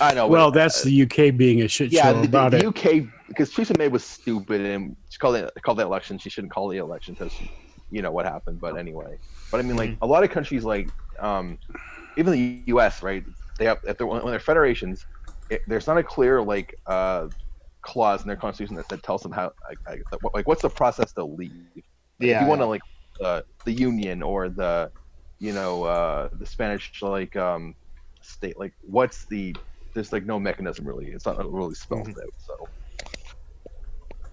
I know. well, but, that's the UK being a shit yeah, show about the it. UK because Theresa May was stupid and she called the election. She shouldn't call the election because you know what happened. But anyway, but I mean, like a lot of countries, like even the US, right? They have when they're federations, there's not a clear like clause in their constitution that tells them how like what's the process to leave. Like, if you want to like the union or the the Spanish like state, like what's there's like no mechanism really. It's not really spelled out, so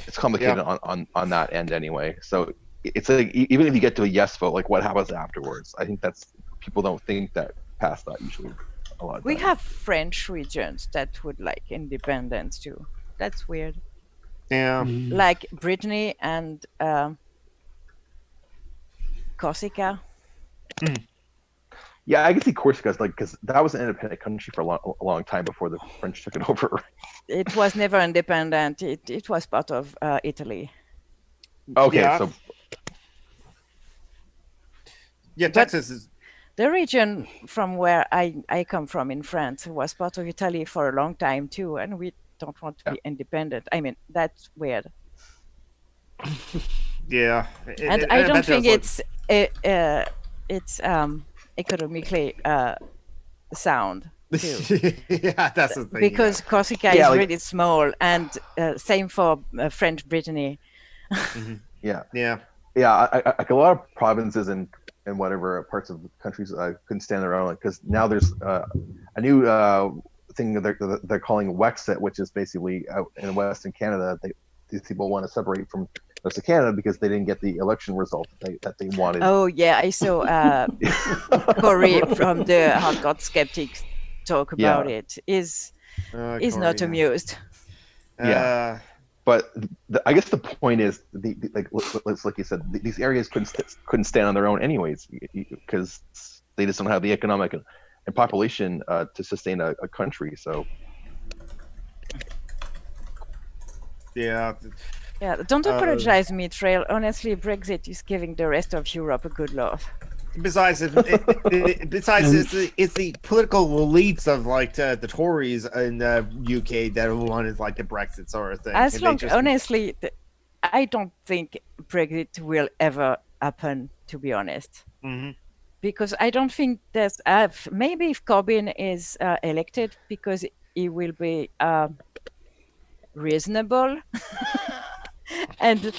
it's complicated on that end anyway. So it's like even if you get to a yes vote, like what happens afterwards? I think that's people don't think that past that usually a lot of We times. have French regions that would like independence too. That's weird. Yeah. Like Brittany and Corsica. Yeah, I can see Corsica's like because that was an independent country for a long time before the French took it over. It was never independent. It was part of Italy. Okay, Yeah. so Yeah, Texas is. The region from where I come from in France was part of Italy for a long time too, and we don't want to be independent. I mean, that's weird. Yeah. And I don't think it's economically sound too. Yeah, that's the thing. Because Corsica is really small, and same for French Brittany. yeah, Yeah. Like a lot of provinces and whatever parts of countries couldn't stand their own because now there's a new thing that they're calling Wexit, which is basically out in Western Canada. These people want to separate from rest of Canada because they didn't get the election result that they wanted. Oh yeah, I saw Corey from the Hardcore Skeptics talk Yeah. about it is not Corey, yeah. amused. Yeah. But I guess the point is, like you said, these areas couldn't stand on their own anyways, because they just don't have the economic and population to sustain a country. So Yeah. Yeah, don't apologize, Mitrail. Honestly, Brexit is giving the rest of Europe a good laugh. Besides, it's the political elites of like the Tories in the UK that wanted like the Brexit sort of thing. As And long, they just- honestly, I don't think Brexit will ever happen, to be honest. Mhm. Because I don't think there's maybe if Corbyn is elected, because he will be reasonable, and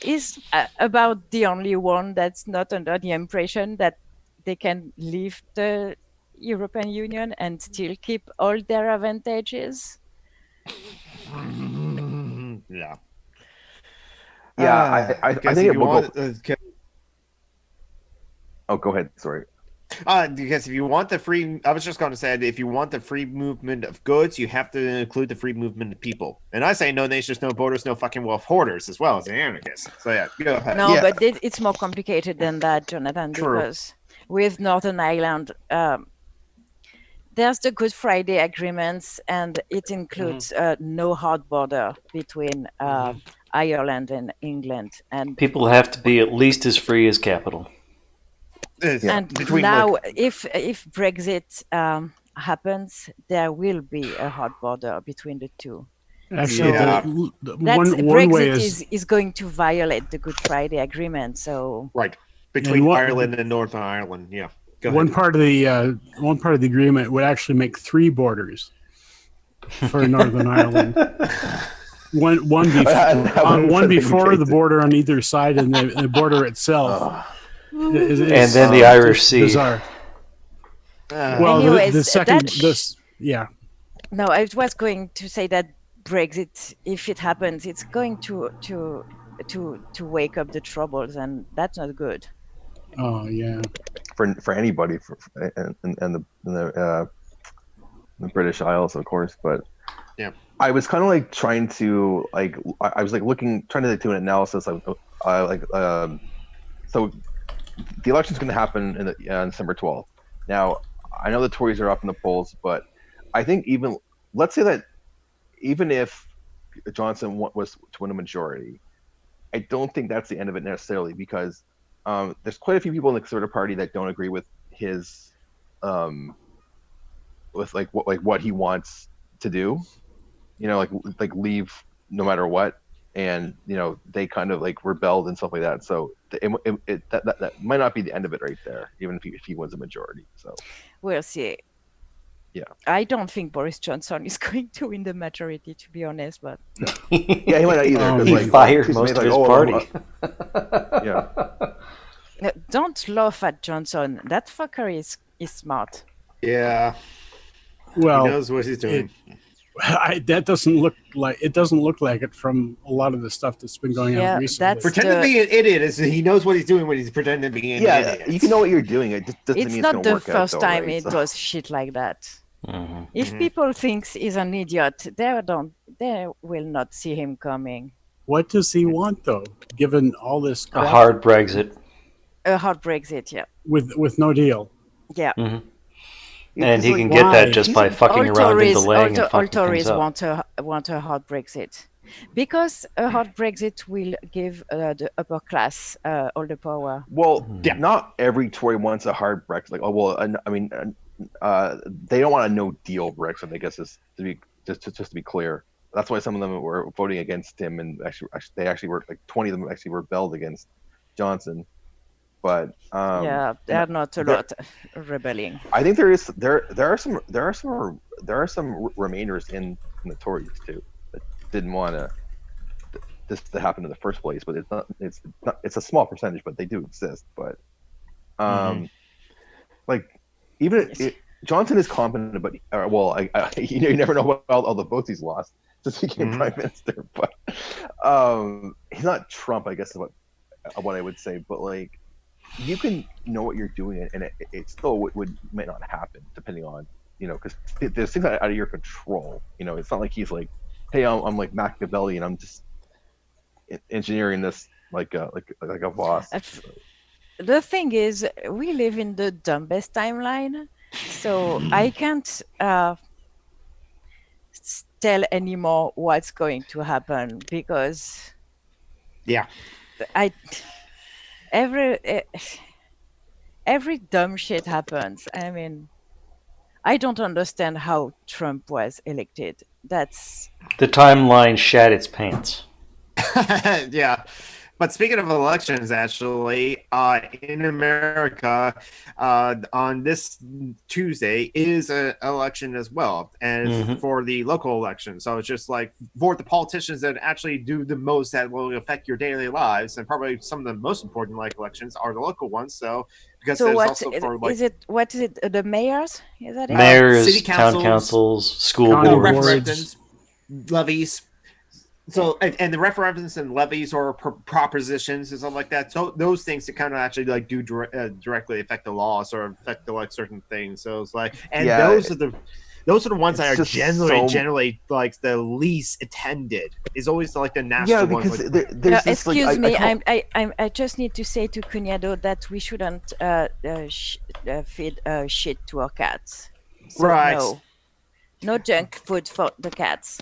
is about the only one that's not under the impression that they can leave the European Union and still keep all their advantages. Yeah. yeah, I guess think if it you will want, go. Oh, go ahead. Sorry. because if you want the free, I was just going to say that if you want the free movement of goods, you have to include the free movement of people. And I say no nations, no borders, no fucking wealth hoarders as well as the anarchists. So yeah, go ahead. No, Yeah. but it's more complicated than that, Jonathan, True. because with Northern Ireland, there's the Good Friday agreements, and it includes no hard border between Ireland and England. And People have to be at least as free as capital. and Between, now, like- if Brexit happens, there will be a hard border between the two. Actually, Yeah. one Brexit way is going to violate the Good Friday Agreement. So right between And what- Ireland and Northern Ireland. Yeah. Go one ahead. part of the agreement would actually make 3 borders for Northern Ireland. One That wouldn't one be before the great. border on either side, and the border itself. is And then the Irish just Sea. Bizarre. Well, Anyways, the second that yeah. no, I was going to say that Brexit, if it happens, it's going to wake up the troubles, and that's not good. Oh yeah. for anybody and the British Isles, of course. But Yeah. I was kind of like trying to like I was like trying to do an analysis so the election's going to happen on December 12th. Now I know the Tories are up in the polls, but I think let's say that even if Johnson was to win a majority, I don't think that's the end of it necessarily, because there's quite a few people in the Conservative Party that don't agree with his with what he wants to do, like leave no matter what, and they kind of like rebelled and stuff like that. So that might not be the end of it right there, even if he wins a majority. So We'll see. Yeah. I don't think Boris Johnson is going to win the majority, to be honest. But yeah, he might not either. 'cause, He like, fired Theresa most May's of like, his party. yeah. no, don't laugh at Johnson. That fucker is smart. Yeah. Well, He knows what he's doing. that doesn't look like it from a lot of the stuff that's been going Yeah, on recently. that's- Pretending to be an idiot is he knows what he's doing when he's pretending to be an Yeah, idiot. you can know what you're doing. It just doesn't It's mean not it's going to the work out. first though, time right? he So- does shit like that. Mhm. If Mhm. people thinks he's an idiot, they will not see him coming. What does he want though? Given all this A crap hard Brexit. A hard Brexit, yeah. with no deal. Yeah. And he like, can get that why? just by fucking around and delaying and all fucking Tories things up. want a hard Brexit, because a hard Brexit will give the upper class all the power. Well, Yeah. not every Tory wants a hard Brexit. Like, they don't want a no deal Brexit. I guess is to be just to be clear. That's why some of them were voting against him, and they actually were like 20 of them actually rebelled against Johnson. But Yeah, there are not a lot rebelling. I think there are some remainders in the Tories too that didn't want this to happen in the first place. But it's a small percentage, but they do exist. But like even Johnson is competent, but you never know about all the votes he's lost since he became prime minister. But he's not Trump, I guess is what I would say. But like you can know what you're doing, and it still might not happen, depending on, because there's things out of your control. It's not like he's like, hey, I'm like Machiavelli, and I'm just engineering this like a boss. The thing is, we live in the dumbest timeline, so I can't tell anymore what's going to happen because Yeah. I every every dumb shit happens. I mean, I don't understand how Trump was elected. That's The timeline shat its pants. Yeah. But speaking of elections, actually, in America, on this Tuesday is an election as well, and Mhm. for the local election. So it's just like for the politicians that actually do the most that will affect your daily lives, and probably some of the most important like elections are the local ones. So because so. there's What also for like is it? What is it? The mayors? Is that it? Mayors, city town councils, councils, school County boards. boards. referendums, levies. So and the referendums and levies or propositions and stuff like that. So those things that kind of actually like do directly affect the laws or affect the like certain things. So it's like, and Yeah, those are the ones that it's are just generally like the least attended. Is always like the national Yeah, ones. because Like, there's this like Excuse me, I I just need to say to Cunyado that we shouldn't feed shit to our cats. So Right. no junk food for the cats.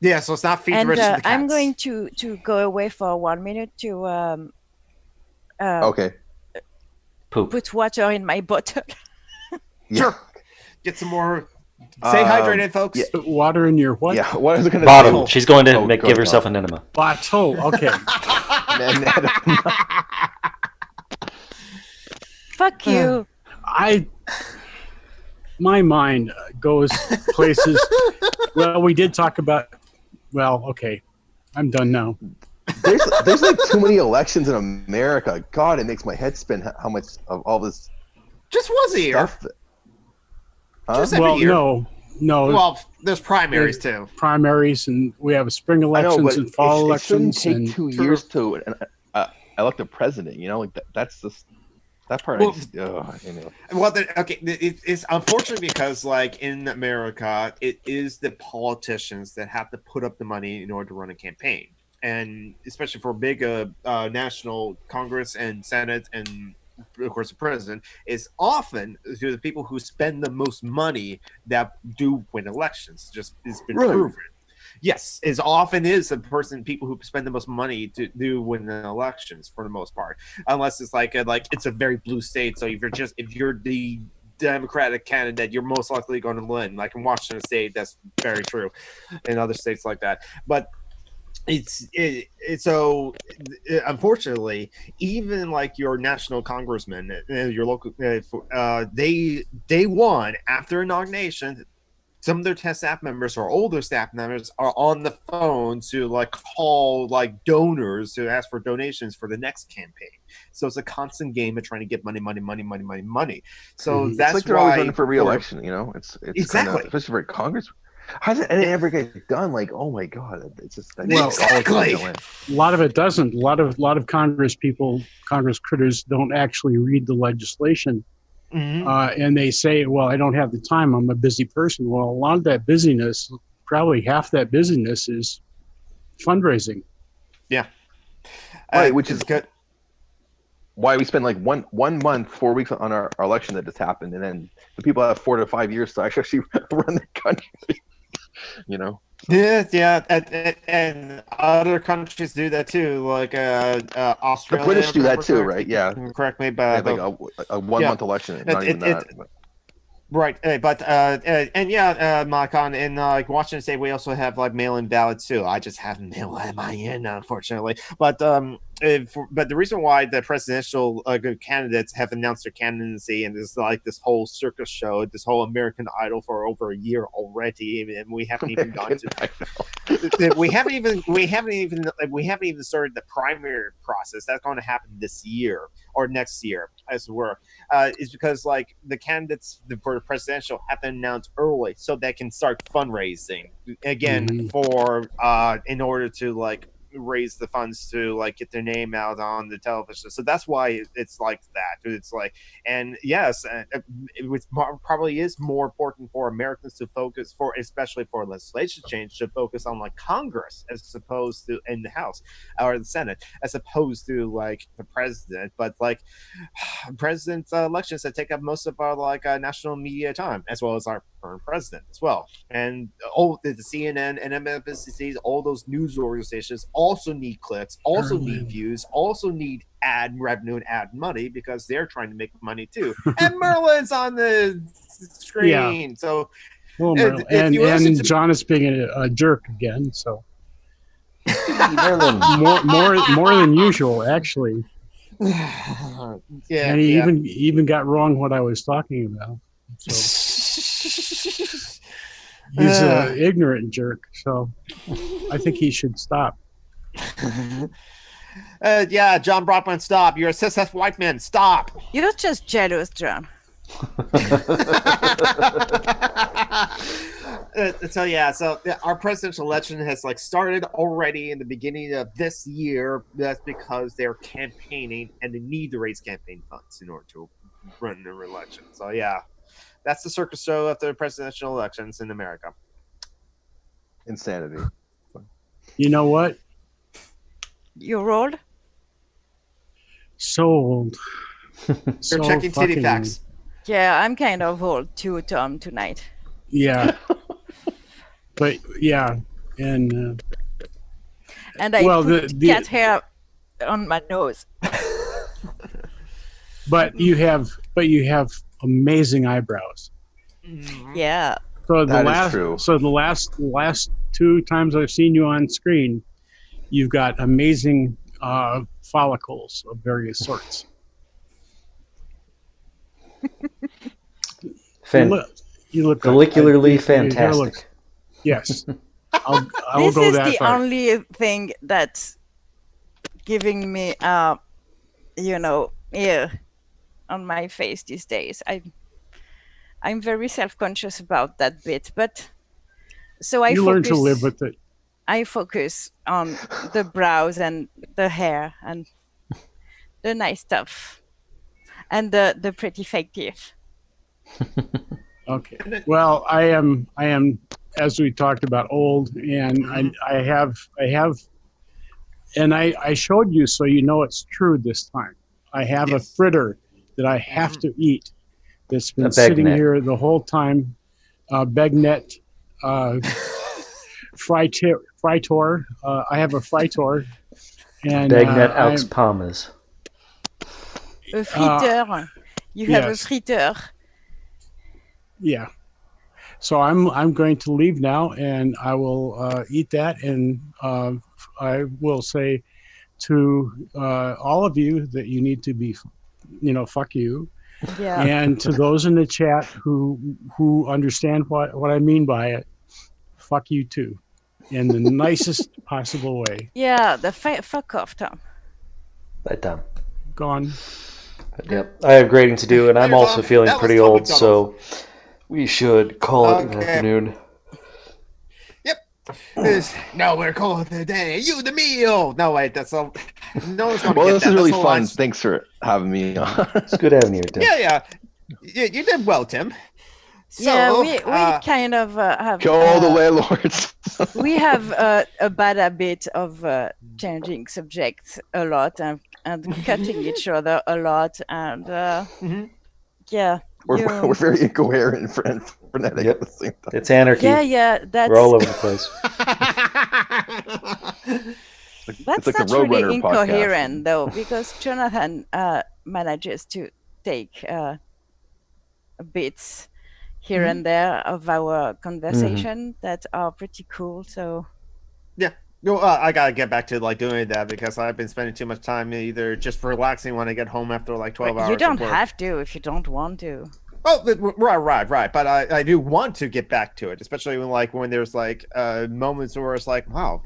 Yeah, so it's not feed the And rest of the cats. I'm going to go away for 1 minute to okay. Poop. put water in my bottle. Yeah. Sure. Get some more. Stay hydrated, folks. Yeah. Put water in your what? Yeah, what is it going to Bottle. say? She's going to Oh, give God, herself no. an enema. Bottle. Okay. Fuck you. My mind goes places. Well, we did talk about. Well, okay, I'm done now. There's like too many elections in America. God, it makes my head spin how much of all this Just once a year. stuff. Just every Well, year. no. Well, there's primaries too. Primaries, and we have spring I know, elections but and fall it elections. shouldn't take 2 years to elect a president. Like that's just that part. Well, Anyway. Well, okay, it's unfortunate because, like in America, it is the politicians that have to put up the money in order to run a campaign, and especially for big national Congress and Senate, and of course the president is often to the people who spend the most money that do win elections. Just it's been proven. Yes, as often is the people who spend the most money to do win the elections for the most part, unless it's like it's a very blue state. So if you're the Democratic candidate, you're most likely going to win. Like in Washington State, that's very true, in other states like that. But so unfortunately, even like your national congressman, your local, they won after inauguration. Some of their staff members or older staff members are on the phone to like call like donors to ask for donations for the next campaign. So it's a constant game of trying to get money. So that's it's like they're why always running for re-election. It's exactly, kinda, especially for Congress. How does it ever get done? Like, oh my God, it's just exactly. A lot of it doesn't. A lot of Congress critters don't actually read the legislation. Mm-hmm. And they say, well, I don't have the time. I'm a busy person. Well, a lot of that busyness, probably half that busyness is fundraising. Yeah. Right, which is good. Why we spend like one month, 4 weeks on our election that just happened. And then the people have 4 to 5 years to actually run the country, Yeah, and other countries do that too, like Australia. The British do that too, right? Yeah. Correct me, They but have like a 1 month election, not even that. Right, but and yeah, Macon, in like Washington State, we also have like mail-in ballots too. I just haven't mailed mine in, unfortunately. But but the reason why the presidential candidates have announced their candidacy and there's like this whole circus show, this whole American Idol for over a year already, and we haven't even gone to we haven't even started the primary process. That's going to happen this year or next year, as it were. Is because like the candidates for the presidential have to announce early so they can start fundraising again for in order to like raise the funds to like get their name out on the television. So that's why it's like that. It's like, and yes, it probably is more important for Americans to focus for, especially for legislation change, to focus on like Congress as opposed to in the House or the Senate, as opposed to like the president. But like president's elections that take up most of our like national media time, as well as our current president as well. And all the CNN and MSNBC, all those news organizations also need clicks, also need views, also need ad revenue and ad money because they're trying to make money too. And Merlin's on the screen, Yeah. so well, and John is being a jerk again. So Merlin. more than usual, actually. yeah, and he even got wrong what I was talking about. So he's an ignorant jerk. So I think he should stop. Yeah, John Brockman, stop. You're a cis white man. Stop. You're just jealous, John. So our presidential election has like started already in the beginning of this year. That's because they're campaigning and they need to raise campaign funds in order to run their election. So yeah, that's the circus show of the presidential elections in America. Insanity. You know what? You're old? So old. You're checking titty facts. Yeah, I'm kind of old too, Tom, tonight. Yeah. But yeah, and I put cat hair on my nose. but you have amazing eyebrows. Yeah. So the last two times I've seen you on screen, you've got amazing follicles of various sorts. You look follicularly fantastic. Yes. I will this go is that the far. only thing that's giving me ear on my face these days. I'm very self-conscious about that bit, but so I learn to live with it. I focus on the brows and the hair and the nice stuff and the pretty fake teeth. Okay. Well, I am, as we talked about, old, and I have, and I showed you so you know it's true this time. I have a fritter that I have to eat that's been sitting here the whole time. Begnet, fritor. I have a fritor. And Begnet aux pommes. A friteur. You have a friteur. Yeah. So I'm going to leave now, and I will eat that, and I will say to all of you that you need to be, fuck you. Yeah. And to those in the chat who understand what I mean by it, fuck you too, in the nicest possible way. Yeah, the fuck off, Tom. Bye, Tom. Gone. Yep, I have grading to do, and I'm also feeling pretty old, so we should call it an afternoon. Yep. No, we're calling it the day. You the meal. No, wait, that's all. No one's going to well, get this that. is really fun. Lines. Thanks for having me on. It's good having you, Tim. Yeah. You did well, Tim. So, yeah, we kind of have... Go the landlords. We have a bad habit of changing subjects a lot and cutting each other a lot. And yeah. We're very incoherent and frenetic at the same time. It's anarchy. Yeah, that's... We're all over the place. That's like not a really Roadrunner incoherent, podcast. though, because Jonathan manages to take bits here and there of our conversation that are pretty cool. So yeah. No, I gotta get back to like doing that because I've been spending too much time either just relaxing when I get home after like 12 hours. You don't have to if you don't want to. Oh, right. But I do want to get back to it, especially when there's like moments where it's like, wow,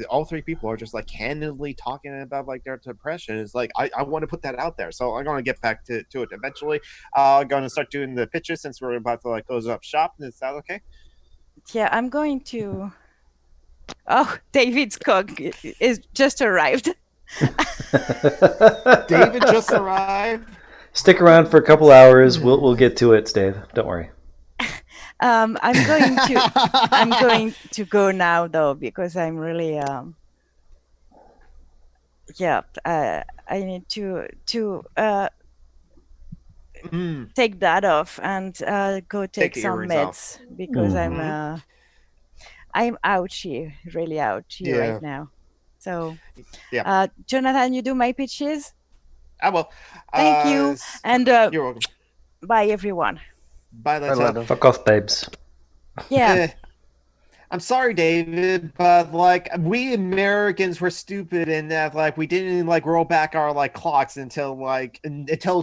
all three people are just like candidly talking about like their depression. It's like I want to put that out there, so I'm gonna get back to it eventually. I'm gonna start doing the pitches since we're about to like close up shop. Is that okay? Yeah, I'm going to Oh, David's cook is just arrived. David just arrived. Stick around for a couple hours. We'll get to it, Dave. Don't worry. I'm going to go now though, because I'm really I need to take that off and go take some meds because I'm ouchy, really ouchy right now. So Jonathan, you do my pitches? I will. Thank you. And you're welcome. Bye everyone. Bye, Leto. Fuck off, babes. Yeah. I'm sorry, David, but like we Americans were stupid in that like we didn't like roll back our like clocks until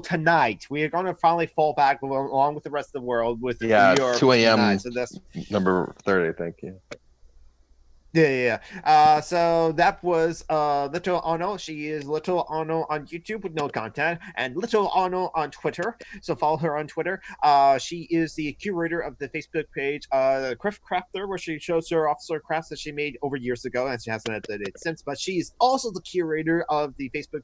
tonight. We are gonna finally fall back along with the rest of the world with New York 2 a.m. tonight, so that's number 30, I think. So that was Little Ono. She is Little Ono on YouTube with no content, and Little Ono on Twitter. So follow her on Twitter. She is the curator of the Facebook page Craft Crafter, where she shows her officer crafts that she made over years ago, and she hasn't updated it since. But she's also the curator of the Facebook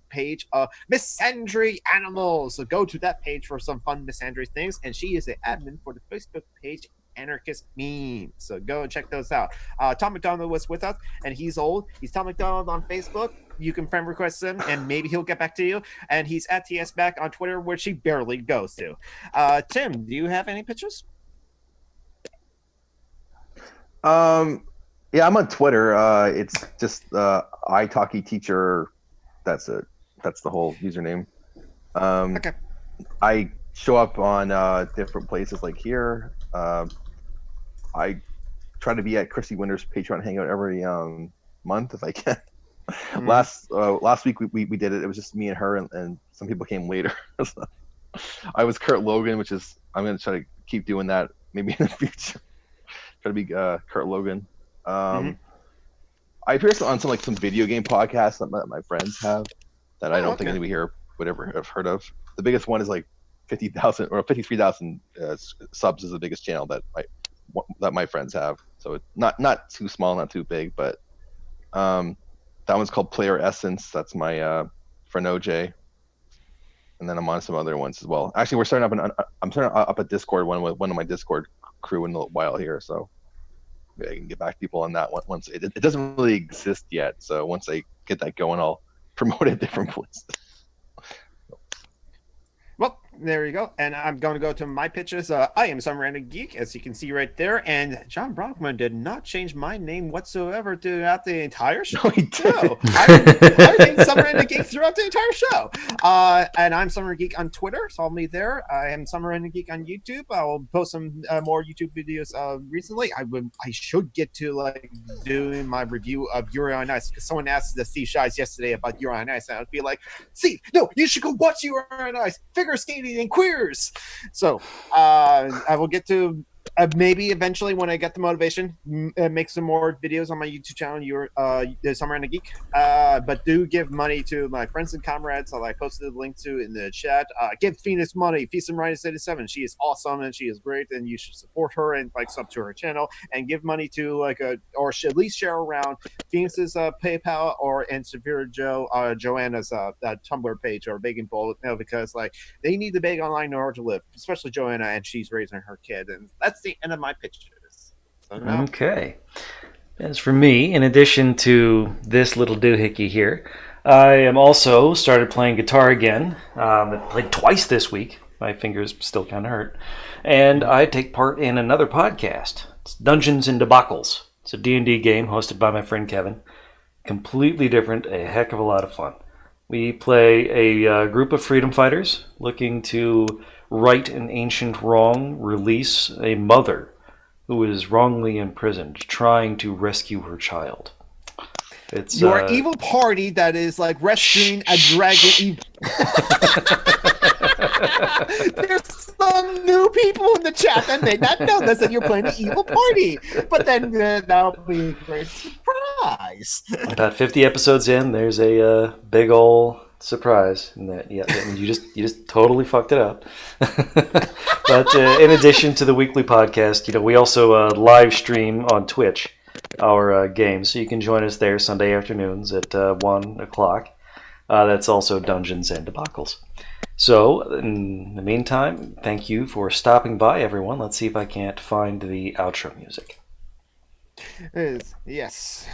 page Misandry Animals. So go to that page for some fun Misandry things, and she is the admin for the Facebook page Anarchist Memes. So go and check those out. Tom McDonald was with us, and he's old. He's Tom McDonald on Facebook. You can friend request him, and maybe he'll get back to you. And he's at TS Back on Twitter, which he barely goes to. Tim, do you have any pictures? Yeah, I'm on Twitter. It's just italki teacher. That's it. That's the whole username. Okay. I show up on different places like here. I try to be at Chrissy Winter's Patreon hangout every month if I can. Last week we did it. It was just me and her, and some people came later. So I was Kurt Logan, which is I'm gonna try to keep doing that maybe in the future. Try to be Kurt Logan. I appear on some video game podcasts that my friends have that I don't think anybody here would ever have heard of. The biggest one is like 50,000 or 53,000 subs is the biggest channel that my friends have. So it's not too small, not too big, but that one's called Player Essence. That's my friend OJ, and then I'm on some other ones as well. Actually, I'm starting up a Discord one with one of my Discord crew in a while here, so maybe I can get back to people on that one once it doesn't really exist yet. So once I get that going, I'll promote it different places. Well, there you go. And I'm going to go to my pitches. I am some random geek, as you can see right there. And John Brockman did not change my name whatsoever throughout the entire show. No, he did. I named some random geek throughout the entire show. And I'm Summer Geek on Twitter. Follow me there. I am Summer Random Geek on YouTube. I will post some more YouTube videos recently. I should get to like doing my review of Yuri on Ice, because someone asked the Steve Shies yesterday about Yuri on Ice, and I'd be like, Steve, no, you should go watch Yuri on Ice. Figure skating and queers. So I will get to maybe eventually when I get the motivation make some more videos on my YouTube channel, Summer and a Geek. But do give money to my friends and comrades that I posted the link to in the chat. Give Phoenix money. Feast and Rhinus 87. She is awesome and she is great, and you should support her and like sub to her channel and give money to or should at least share around Phoenix's PayPal and Severe Joanna's Tumblr page or Begging Bowl, because like they need to beg online in order to live, especially Joanna, and she's raising her kid, and that's the end of my pitches. So now. Okay. As for me, in addition to this little doohickey here, I am also started playing guitar again. I played twice this week. My fingers still kind of hurt. And I take part in another podcast. It's Dungeons and Debacles. It's a D&D game hosted by my friend Kevin. Completely different, a heck of a lot of fun. We play a group of freedom fighters looking to right an ancient wrong, release a mother who is wrongly imprisoned, trying to rescue her child. It's your evil party that is like rescuing a dragon. There's some new people in the chat that may not know this, that you're playing an evil party, but then that'll be a great surprise. About 50 episodes in, there's a big ol' surprise in that. Yeah, you just totally fucked it up. But in addition to the weekly podcast, we also live stream on Twitch. our game, so you can join us there Sunday afternoons at 1 o'clock. That's also Dungeons and Debacles. So, in the meantime, thank you for stopping by, everyone. Let's see if I can't find the outro music. Yes.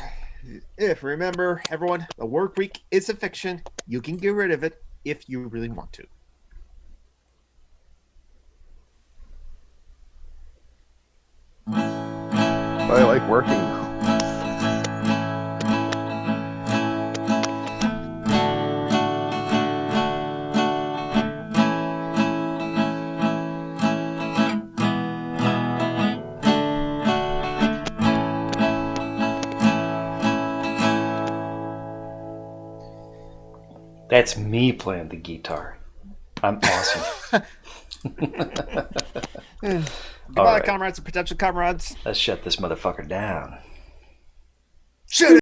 If remember, everyone, the work week is a fiction. You can get rid of it if you really want to. I like working. That's me playing the guitar. I'm awesome. Goodbye, right. comrades and potential comrades. Let's shut this motherfucker down. Shut